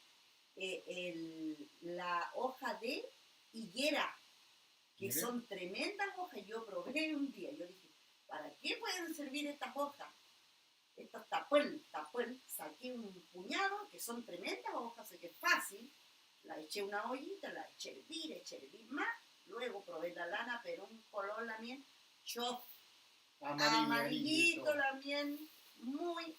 La hoja de higuera, que son tremendas hojas. Yo probé un día, yo dije, ¿para qué pueden servir estas hojas? Estos tapuel, saqué un puñado, que son tremendas hojas, sé que es fácil, la eché una ollita, la eché hervir más, Luego probé la lana, pero un color también chof, Amarillito. amarillito también, muy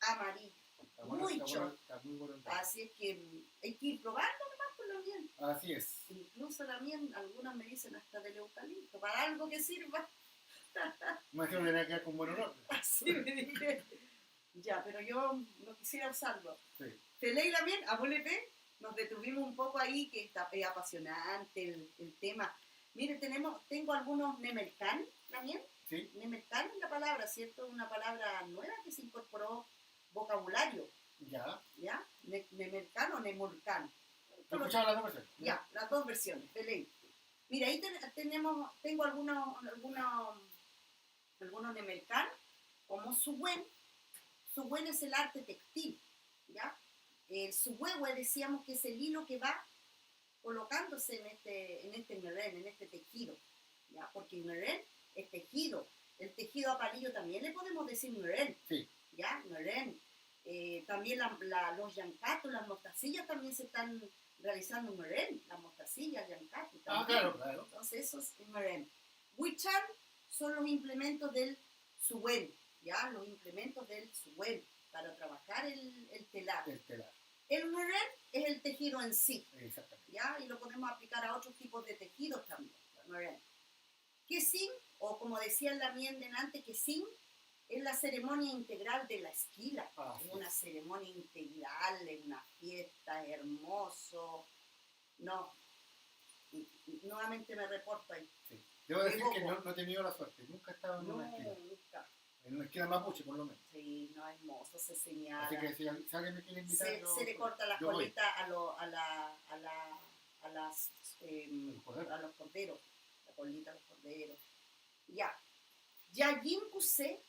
amarillo, Está bueno, muy está bueno, chof. está muy bueno el dato. Así es que hay que ir probando nomás por la miel. Así es. Incluso la miel, algunas me dicen hasta del eucalipto, para algo que sirva. Me imagino que va a quedar con buen olor. Así me dije. Ya, pero yo no quisiera usarlo. Sí. Pelé y la miel, a Bolepe, nos detuvimos un poco ahí, que está apasionante el tema. Mire, tengo algunos Nemercán también. Sí. Nemercán es la palabra, ¿cierto? Una palabra nueva que se incorporó vocabulario. Ya. ¿Ya? Nemercán o Nemurcán. ¿He escuchado las dos versiones? Ya, las dos versiones, Pelé. Mira, ahí tengo algunos Nemercán, como Sugüen. Sugüen es el arte textil, ¿ya? El suhuehue decíamos que es el hilo que va colocándose en este merén, en este tejido, ¿ya? Porque el merén es tejido. El tejido a palillo también le podemos decir merén, Sí. ¿ya? Merén. También los yancatos, las mostacillas también se están realizando en merén. Las mostacillas, yancatos también. Claro, claro. Entonces eso es merén. Huichan son los implementos del suhuén, ¿ya? Los implementos del suhuén para trabajar el telar. El telar. El merén es el tejido en sí, Exactamente. ¿ya? Y lo podemos aplicar a otros tipos de tejidos también. Merén. Quesín, o como decía la mien delante, quesín es la ceremonia integral de la esquila. Es una ceremonia integral, es una fiesta, hermoso. No, nuevamente me reporto ahí. Sí. Debo decir que no he tenido la suerte, nunca he estado en una esquina. Nunca. En una esquina mapuche, por lo menos. Sí, no, hermoso, se señala. Así que si alguien me quiere invitar, se le corta la colita a los corderos. La colita a los corderos. Ya. Yayin Kusé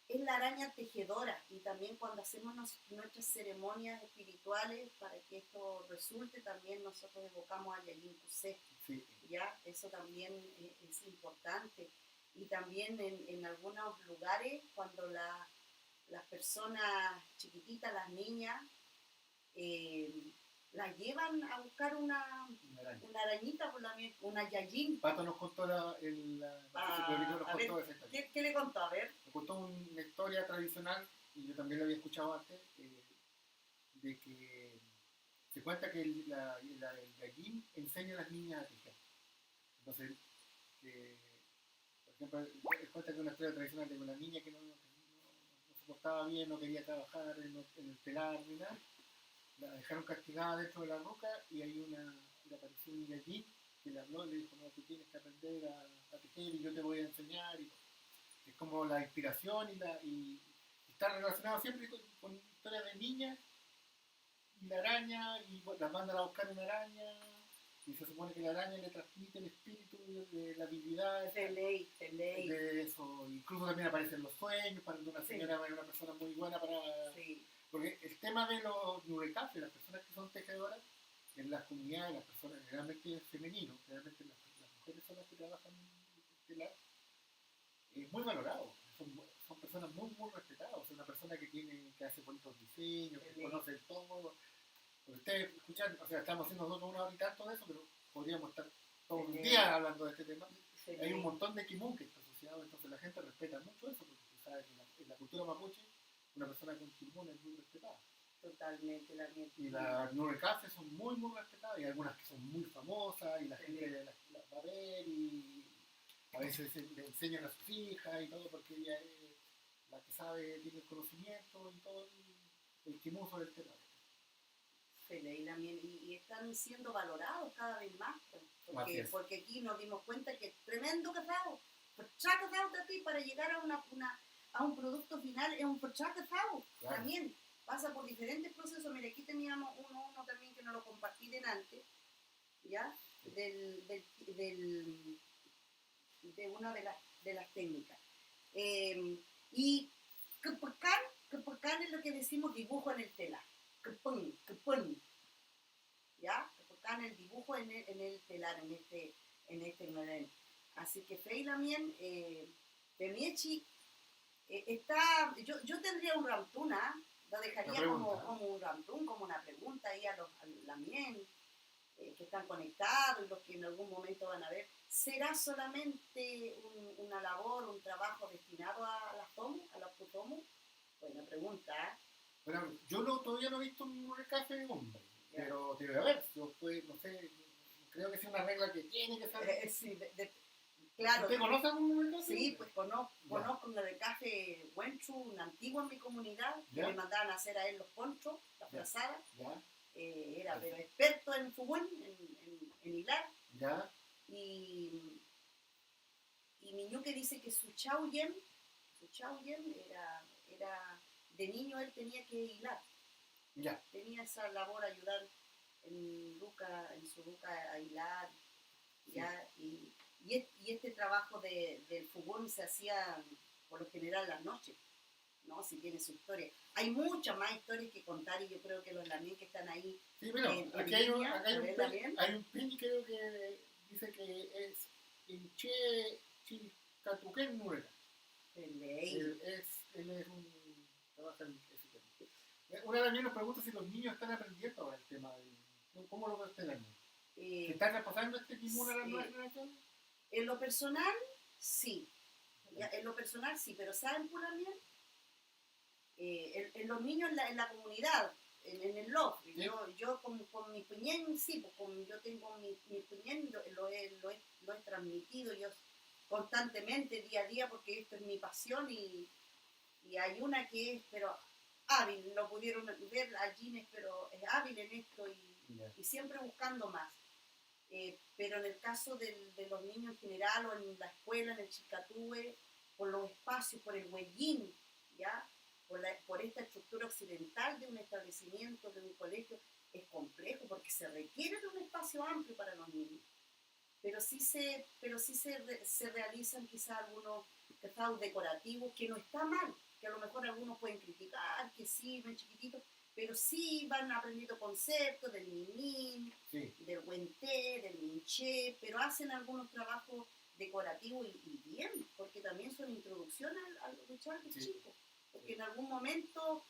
es la araña tejedora, y también cuando hacemos nuestras ceremonias espirituales, para que esto resulte, también nosotros evocamos a Yayin Kusé. Sí. Ya, eso también es importante. Y también en algunos lugares, cuando las personas chiquititas, las niñas, las llevan a buscar una arañita, una yayín. Pato nos contó ¿Qué le contó? A ver. Nos contó una historia tradicional, y yo también la había escuchado antes, de que se cuenta que el yayín enseña a las niñas a tejer. Entonces, por ejemplo, él cuenta que una historia tradicional de una niña que no se portaba bien, no quería trabajar en el telar ni nada, la dejaron castigada dentro de la roca, y hay le apareció un yayín que le habló y le dijo: no, tú tienes que aprender a tejer y yo te voy a enseñar. Y es como la inspiración y está relacionado siempre con historias de niñas y la araña, y las mandan a buscar una araña, y se supone que la araña le transmite el espíritu de la habilidad de eso. Incluso también aparecen los sueños para una señora, una persona muy buena para... Sí. Porque el tema de los nurecafes, las personas que son tejedoras, en las comunidades, las personas generalmente es femenino, generalmente las mujeres son las que trabajan en telar, es muy valorado. Son personas muy, muy respetadas. O sea, una persona que hace bonitos diseños, que conoce todo. Porque ustedes escuchan, o sea, estamos haciendo nosotros una horita todo eso, pero podríamos estar todo un día hablando de este tema. Hay un montón de kimun que está asociado, entonces la gente respeta mucho eso, porque tú sabes que en la cultura mapuche, una persona con kimun es muy respetada. Totalmente, la mía. Y las nurecafes son muy, muy respetadas, y algunas que son muy famosas, y la gente las va a ver, y a veces le enseñan a sus hijas y todo, porque ella es la que sabe, tiene el conocimiento y todo el kimun sobre el tema. Y están siendo valorados cada vez más, porque aquí nos dimos cuenta que es tremendo cazado, para llegar a un producto final es un cazado, claro. También pasa por diferentes procesos. Mira, aquí teníamos uno también que nos lo compartí delante, ¿ya? De una de las técnicas. Y Kepurkan es lo que decimos dibujo en el telar. Kepun. ¿Ya? Kepurkan el dibujo en el telar, en este merén. Así que Feilamien, Pemiechi, yo tendría un ramtuna, lo dejaría como un ramtún, como una pregunta ahí a la mien. que están conectados y los que en algún momento van a ver, ¿será solamente una labor, un trabajo destinado a las TOMU, a las PUTOMU? Buena pregunta, ¿eh? Bueno, yo todavía no he visto un café de hombre, Ya. pero debe haber. Yo pues, no sé, creo que es una regla que tiene que ser. Sí, claro. ¿Usted conoce algún café? Sí, pues conozco una de café Huenchu, un antiguo en mi comunidad, que le mandaban a hacer a él los ponchos, las frazadas. Era pero experto en fugón, en hilar. Ya. Y Miñuque dice que su chauyen era de niño él tenía que hilar. Ya. Tenía esa labor, ayudar en su Luca a hilar. Sí. ¿Ya? Y este trabajo del fugón se hacía por lo general las noches, ¿no? Si tiene su historia. Hay muchas más historias que contar y yo creo que los lamien que están ahí. Sí, pero aquí hay un peñi creo que dice que es en Chilcatuquén, Nureka. Él es un... trabaja en ese tema. Una de las nos pregunta si los niños están aprendiendo ahora el tema de... ¿Cómo lo ve usted, Daniel? ¿Se está repasando este timón a las nuevas generaciones? En lo personal, sí. En lo personal, sí, pero ¿saben por también? En los niños en la comunidad, en el LOF, ¿sí? Yo con mi puñén, sí, pues yo tengo mi puñén, lo he transmitido yo constantemente, día a día, porque esto es mi pasión y hay una que es, pero hábil, lo pudieron ver a Gines, pero es hábil en esto y siempre buscando más. Pero en el caso de los niños en general o en la escuela, en el Chilcatúe, por los espacios, por el huellín, ¿ya? Por esta estructura occidental de un establecimiento, de un colegio, es complejo porque se requiere de un espacio amplio para los niños. Pero sí se realizan quizás algunos trazados decorativos que no está mal, que a lo mejor algunos pueden criticar, que sí, ven chiquititos, pero sí van aprendiendo conceptos del ninín, sí, del huenté, del minché, pero hacen algunos trabajos decorativos y bien, porque también son introducciones al luchar de chico, porque en algún momento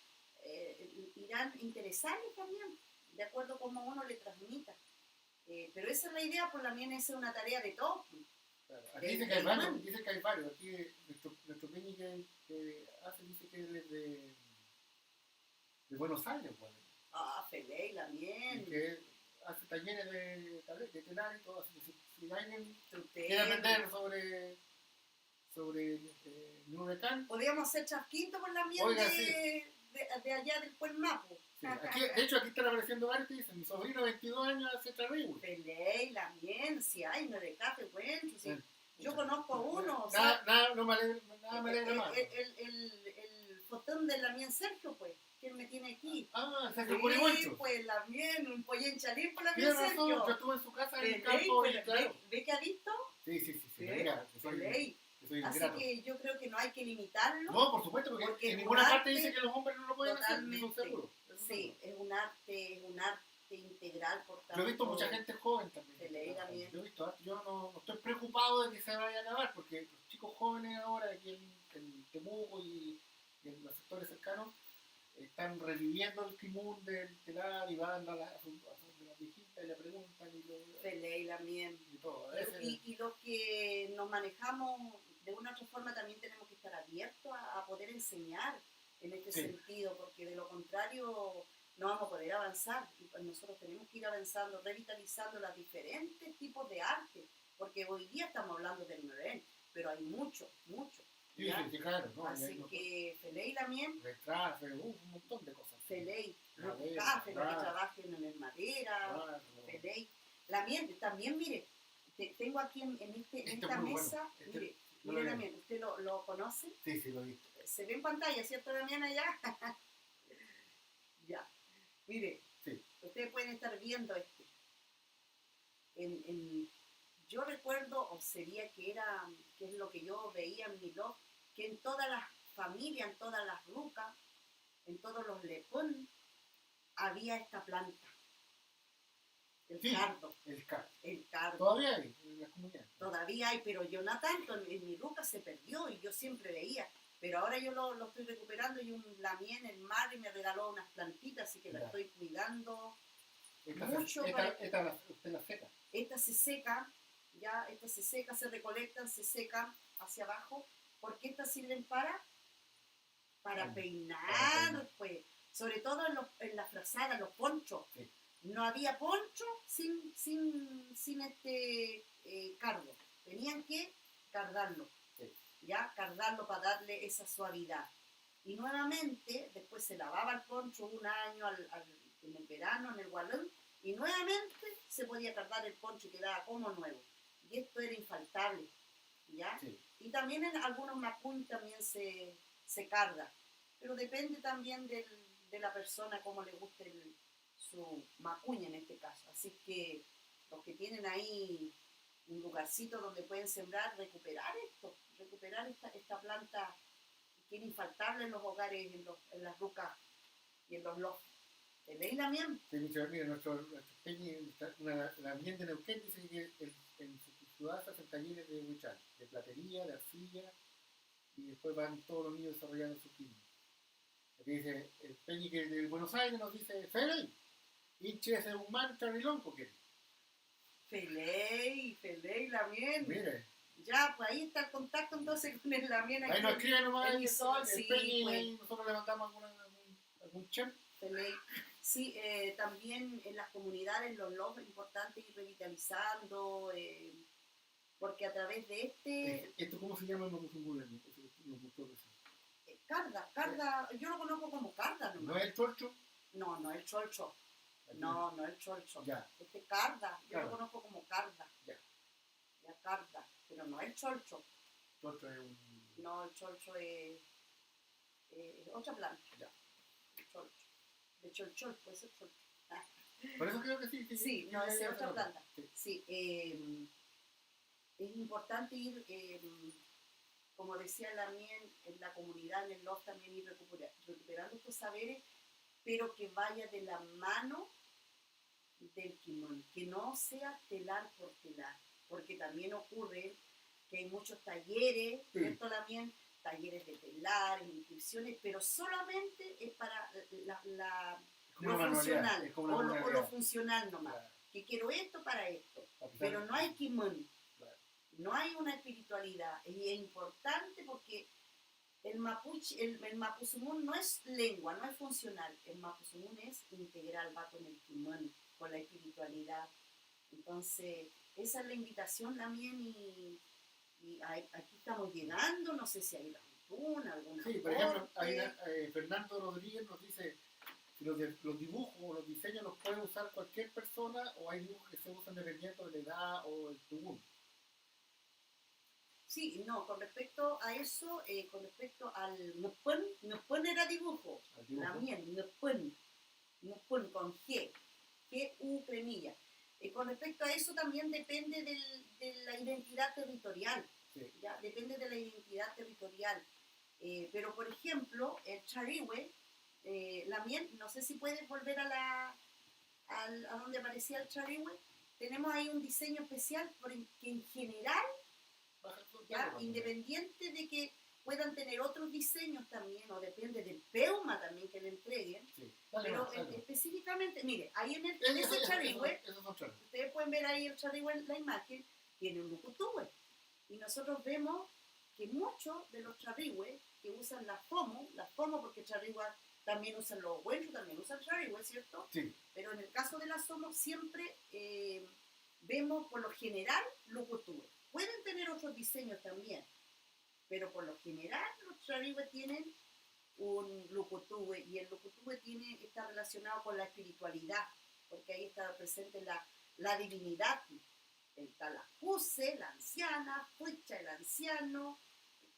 irán interesarles también, de acuerdo a cómo uno le transmita. Pero esa es la idea, por la mía es una tarea de todos. Claro. Aquí dice que hay varios, aquí nuestro peñi que hace dice que es de Buenos Aires, bueno. Pelé, también. Y que hace talleres de telar y todo, así que si alguien quiere aprender sobre Nureka. Podríamos hacer chasquito con la miel de allá del Puelmapo. Sí. De hecho, aquí están apareciendo varios que dicen, mi sobrino de 22 años hace terrible. Pelé, la miel, si hay Nureka, qué bueno. Sí. Yo conozco a uno. Nada me alegra más. El fotón de la miel Sergio, pues. ¿Quién me tiene aquí? Sergio Purimoncho. Sí, pues la miel, un pollén chalín por la miel Sergio. Yo estuve en su casa en el campo y claro. ¿Ve que ha visto? Sí. Así que yo creo que no hay que limitarlo. No, por supuesto, porque en ninguna parte dice que los hombres no lo pueden hacer, no seguro. Sí, es un arte integral, por tanto. Yo he visto mucha gente joven también. Yo no estoy preocupado de que se vaya a acabar, porque los chicos jóvenes ahora, aquí en Temuco y en los sectores cercanos, están reviviendo el timón del telar y van a las viejitas y le preguntan y la miel. Y todo. Y los que nos manejamos de una u otra forma también tenemos que estar abiertos a poder enseñar en este sentido, porque de lo contrario no vamos a poder avanzar. Y pues nosotros tenemos que ir avanzando, revitalizando los diferentes tipos de arte, porque hoy día estamos hablando del merengue, pero hay mucho. Sí, claro, ¿no? Así que Feley también. Un montón de cosas. Feley, los que trabajen en madera, Feley. La miel, también, mire, tengo aquí en esta mesa, bueno. Mire la miel, ¿usted lo conoce? Sí, lo he visto. Se ve en pantalla, ¿cierto, Damián, allá? Ya, mire, ustedes pueden estar viendo este. Yo recuerdo, o sería que es lo que yo veía en mi blog, que en todas las familias, en todas las rucas, en todos los lepón, había esta planta. El cardo. El cardo. Todavía hay en las comunidades. Todavía hay, pero yo no tanto, en mi ruca se perdió y yo siempre veía. Pero ahora yo lo estoy recuperando y la mía en el mar y me regaló unas plantitas, así que la estoy cuidando. mucho usted la seca. Esta se seca, ya, esta se seca, se recolectan, se secan hacia abajo, porque estas sirven para peinar, pues, sobre todo en las frazadas, los ponchos. Sí. No había poncho sin cardo. Tenían que cardarlo, Sí. ya, cardarlo para darle esa suavidad. Y nuevamente, después se lavaba el poncho un año en el verano, en el gualón, y nuevamente se podía cardar el poncho y quedaba como nuevo. Y esto era infaltable, ¿ya? Sí. Y también en algunos macuñ también se carda, pero depende también de la persona, cómo le guste su macuña en este caso. Así que los que tienen ahí un lugarcito donde pueden sembrar, recuperar esta planta que es infaltable en los hogares, en las rucas y en los lofts. ¿Te leí la miel? Sí, mira, nuestro peñi, la miel de Neuquén dice que en su ciudad se hacen talleres de huichal, de platería, de arcilla, y después van todos los niños desarrollando su química. Aquí dice, el peñi que de Buenos Aires nos dice, Feley, hinche ese un mancha rilón, porque... Feley, la miel. Mire. Ya, pues ahí está el contacto entonces con el Lamien. Ahí nos escriben nomás el sol, el sí, peñi, pues. y nosotros le mandamos algún chef. Sí, también en las comunidades, los lofts, es importante ir revitalizando, porque a través de ¿Esto cómo se llama en Mapuzungún? carda, yo lo conozco como carda nomás. ¿No es el cholcho? No, no es el cholcho. No, no es el cholcho. Ya. Carda, yo Carda. lo conozco como carda. Ya. Ya, carda, pero no es el cholcho. Cholcho es un... No, el cholcho es otra planta. Ya. El cholcho. De cholchol, puede ser cholcho. Por eso creo que sí. Sí, no, esa es otra planta. Sí. Sí, es importante ir, como decía Lamien, en la comunidad, en el loft también ir recuperando estos saberes, pero que vaya de la mano del quimón, que no sea telar por telar, porque también ocurre que hay muchos talleres, ¿cierto, Lamien? Talleres de telar, inscripciones, pero solamente es para lo funcional, o lo funcional nomás. Claro. Que quiero esto para esto, pero no hay quimón, claro. No hay una espiritualidad, y es importante porque el mapuzungún no es lengua, no es funcional, el mapuzungún es integral, va con el quimón, con la espiritualidad. Entonces, esa es la invitación también y aquí estamos llegando, no sé si hay alguna Sí, por ejemplo, Fernando Rodríguez nos dice si los dibujos o los diseños los puede usar cualquier persona o hay dibujos que se usan dependiendo de la edad o el tubún. Sí, no, con respecto a eso, con respecto al Nupun era dibujo, la miel, Nupun con G-U cremilla. Con respecto a eso también depende de la identidad territorial, sí. ¿Ya? Depende de la identidad territorial. Pero, por ejemplo, el charihue, la miel, no sé si puedes volver a donde aparecía el charihue, tenemos ahí un diseño especial que en general, ya, independiente de que puedan tener otros diseños también, o depende del peuma también que le entreguen, sí. Pero específicamente, mire, ahí en ese charihue, ustedes pueden ver ahí el charihue en la imagen, tiene un lucutúe, y nosotros vemos que muchos de los charihue que usan la FOMO porque charihue también usan los huenchos, también usan charihue, ¿cierto? Sí. Pero en el caso de la FOMO siempre vemos por lo general lucutúe. Pueden tener otros diseños también, pero por lo general los charihue tienen un lucutúe, y el lucutúe está relacionado con la espiritualidad, porque ahí está presente la divinidad. Está la Juse, la anciana, Fuicha, el anciano,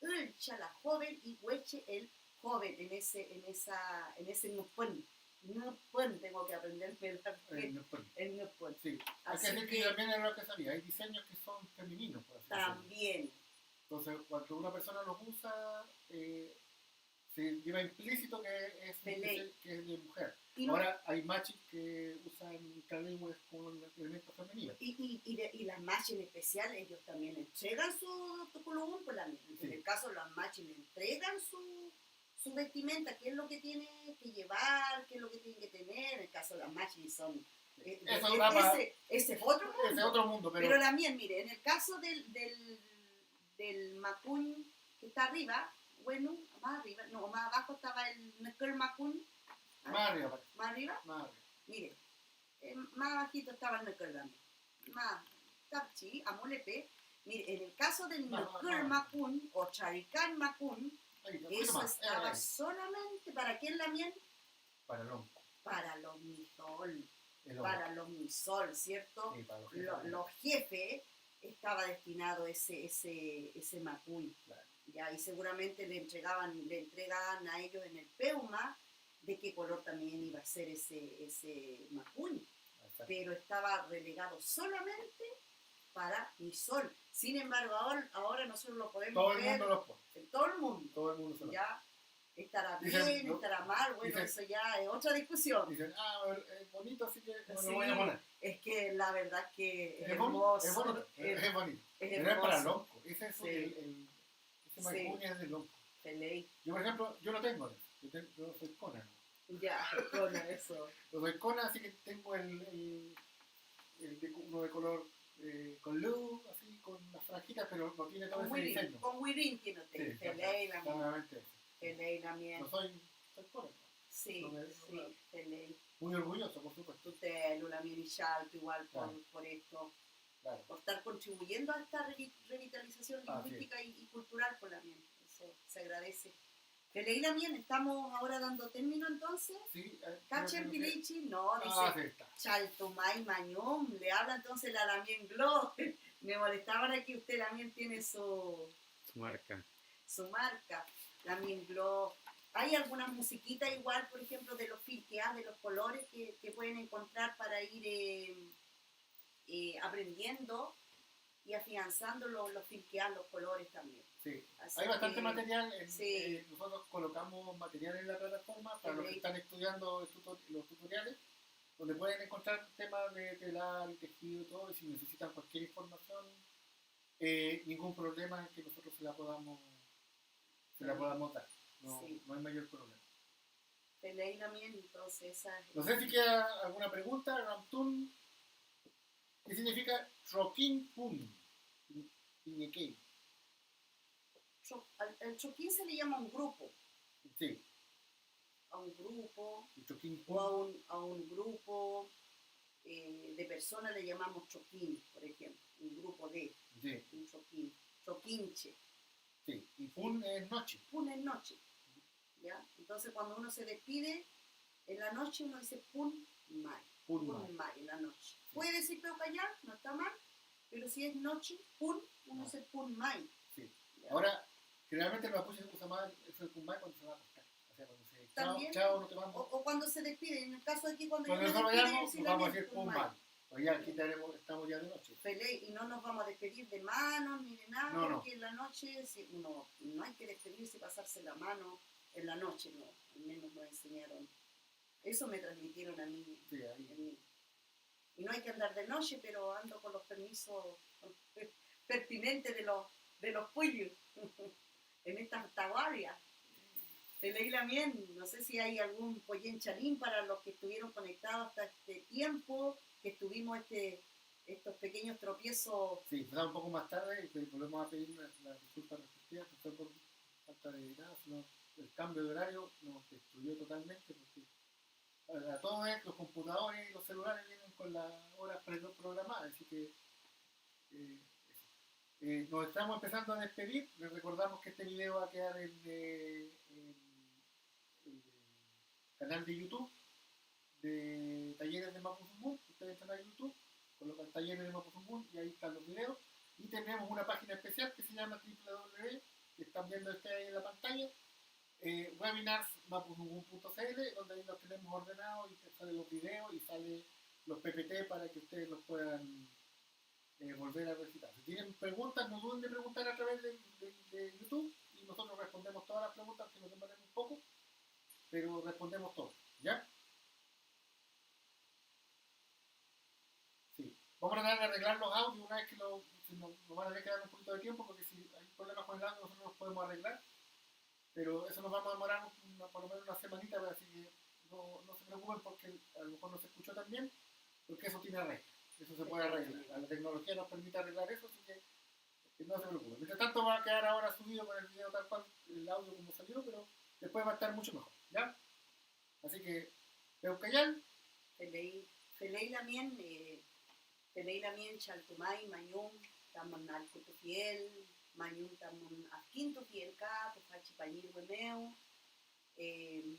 Ulcha, la joven, y Hueche, el joven, en ese Nupun. Nupun, tengo que aprender el Nupun. Sí, así que también es lo que sabía, hay diseños que son femeninos, por así decirlo. También. Entonces, cuando una persona los usa, se lleva implícito que es de mujer. Ahora hay machis que usan charihue con elementos femeninos. Y las machis en especial, ellos también entregan su tuculubún, pues en el caso de las machis le entregan su vestimenta, qué es lo que tiene que llevar, qué es lo que tiene que tener. En el caso de las machis son Eso da para... Ese es otro mundo. Ese es otro mundo, pero la mía, mire, en el caso del Macún que está arriba, bueno, más arriba, no, más abajo estaba el Necker Macún. Más arriba. ¿Más arriba? Más arriba. Mire, más abajito estaba el Necker también. Más, Tapchi, Amolepe. Mire, en el caso del Necker Macún o Charicán Macún, eso estaba solamente, ¿para quién la miel? Para el onco. Para los misol. Para los misol, ¿cierto? Sí, para los jefes estaba destinado ese Macún. Claro. Ya, y seguramente le entregaban a ellos en el peuma de qué color también iba a ser ese Macún. Pero estaba relegado solamente para misol. Sin embargo, ahora nosotros lo podemos todo ver. El mundo los pone. Todo el mundo. Todo el mundo se lo ya. Estará bien, estará mal, bueno, eso ya es otra discusión. Dicen, es bonito, así que no lo voy a poner. Es que la verdad que es hermoso. Es bonito. Pero es para el lonco. Ese Macún es del lonco. Yo, por ejemplo, yo no tengo eso. Yo soy Conan. Ya, Conan, eso. Yo soy Conan, así que tengo uno de color con luz, así, con las franjitas, pero no tiene todo ese diseño. Con Wirin tiene usted. Feleila también. No soy Conan. Sí, Feleila. Muy orgulloso, por supuesto. Usted, Lula Minichalto, igual por esto. Claro. Por estar contribuyendo a esta revitalización lingüística y cultural por la miel. Eso se agradece. Feleila Mien, estamos ahora dando término entonces. Sí. Cachen Pilichi, no, dice Chaltumay Mañón, le habla entonces la Lamien Glow. Me molestaban aquí, usted Lamien tiene su marca. Su marca, Lamien Glow. Hay algunas musiquitas igual, por ejemplo, de los filqueas, de los colores que pueden encontrar para ir aprendiendo y afianzando los filqueas, los colores también. Sí, hay bastante material. Nosotros colocamos material en la plataforma para los que están estudiando los tutoriales, donde pueden encontrar temas de telar y tejido y todo, y si necesitan cualquier información, ningún problema en que nosotros se la podamos dar. No hay mayor problema. Feleila Mien, entonces esa es... No sé si queda alguna pregunta. Ramtun, ¿qué significa Troquín Pun? Iñequei. Al choquín se le llama un grupo. Sí. A un grupo. O a un grupo de personas le llamamos choquín, por ejemplo. Un grupo de. Sí. Un choquín. Choquinche. Sí. Y pun es noche. Pun es noche. ¿Ya? Entonces cuando uno se despide, en la noche uno dice pun mai. Pun mai en la noche. Sí. Puede decir peucayar, no está mal, pero si es noche, pun, uno dice pun mai. Sí. ¿Ya? Ahora, generalmente los mapuches usan más el pun mai cuando se va a acostar. O sea, cuando se chao, no te mando. O cuando se despide. En el caso de aquí, cuando yo me despido, vamos a decir pun mai. Pues ya aquí estamos ya de noche. Y no nos vamos a despedir de manos ni de nada, porque en la noche no hay que despedirse y pasarse la mano en la noche, no. Al menos nos enseñaron. Eso me transmitieron a mí. Sí, ahí. Y no hay que andar de noche, pero ando con los permisos pertinentes de los pollos en esta taguaria. Feleila Mien, no sé si hay algún pollén chalín para los que estuvieron conectados hasta este tiempo, que estuvimos estos pequeños tropiezos. Sí, empezamos un poco más tarde y volvemos a pedir la disculpa respectiva, que fue por falta de nada, sino el cambio de horario nos destruyó totalmente, porque a todos los computadores y los celulares vienen con las horas programadas, así que nos estamos empezando a despedir. Les recordamos que este video va a quedar en el canal de YouTube de Talleres de Mapuzungún. Ustedes están en YouTube, colocan Talleres de Mapuzungún y ahí están los videos. Y tenemos una página especial que se llama www, que están viendo ahí en la pantalla, webinarsmapuzungún.cl, donde ahí los tenemos ordenados y salen los videos y salen los PPT para que ustedes los puedan volver a recitar. Si tienen preguntas, no duden de preguntar a través de YouTube y nosotros respondemos todas las preguntas, que nos demoremos un poco, pero respondemos todo, ¿ya? Sí. Vamos a tratar de arreglar los audios una vez que nos van a quedar un poquito de tiempo, porque si hay problemas con el audio nosotros los podemos arreglar, pero eso nos vamos a demorar por lo menos una semanita, así que no se preocupen porque a lo mejor no se escuchó tan bien, porque eso tiene arreglo, eso se puede arreglar. La tecnología nos permite arreglar eso, así que no se preocupe. Mientras tanto va a quedar ahora subido con el video tal cual, el audio como salió, pero después va a estar mucho mejor, ¿ya? Así que, Peucayal, Felei Lamien, Chaltumay, Mayum, Tamon Alcutufiel, Mayum, Tamon Asquintufiel, Tufachi Pañir, Wemeu.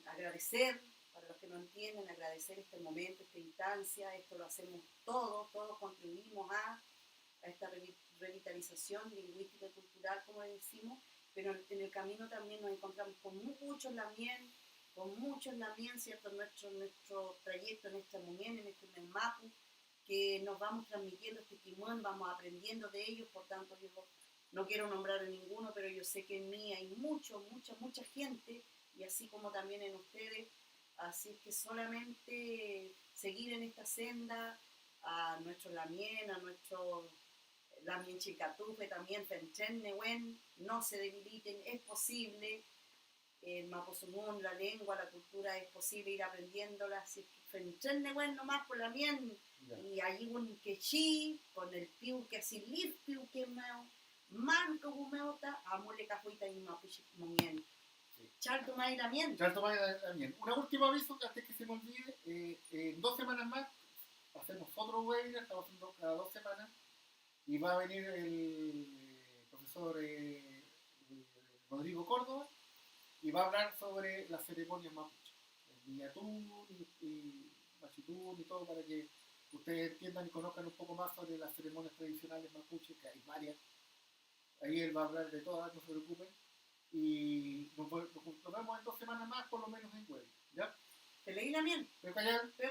Agradecer, para los que no entienden, agradecer este momento, esta instancia, esto lo hacemos todos contribuimos a esta revitalización lingüística y cultural, como decimos, pero en el camino también nos encontramos con muchos lamien, ¿cierto? Nuestro trayecto en este momien, en este Mapu, que nos vamos transmitiendo este timón, vamos aprendiendo de ellos, por tanto yo no quiero nombrar a ninguno, pero yo sé que en mí hay mucha gente, y así como también en ustedes, así es que solamente seguir en esta senda, a nuestro lamien, a nuestro lamien chicatufe, también Fenchen Newen, no se debiliten, es posible, el Maposumun, la lengua, la cultura, es posible ir aprendiéndola, así que Fenchen Newen nomás por lamien, y allí un quechí, con el piu que así liv piu que meo, manco gumeota, amole cajuita y mapuche monien. Charto May también. Un último aviso antes que se me olvide, en 2 semanas más hacemos otro webinar, estamos haciendo cada 2 semanas, y va a venir el profesor Rodrigo Córdoba, y va a hablar sobre las ceremonias mapuche, el Niatún y Machitún y todo, para que ustedes entiendan y conozcan un poco más sobre las ceremonias tradicionales mapuche, que hay varias. Ahí él va a hablar de todas, no se preocupen. Y nos vemos en 2 semanas más, por lo menos en web. ¿Ya? Te leí la miel.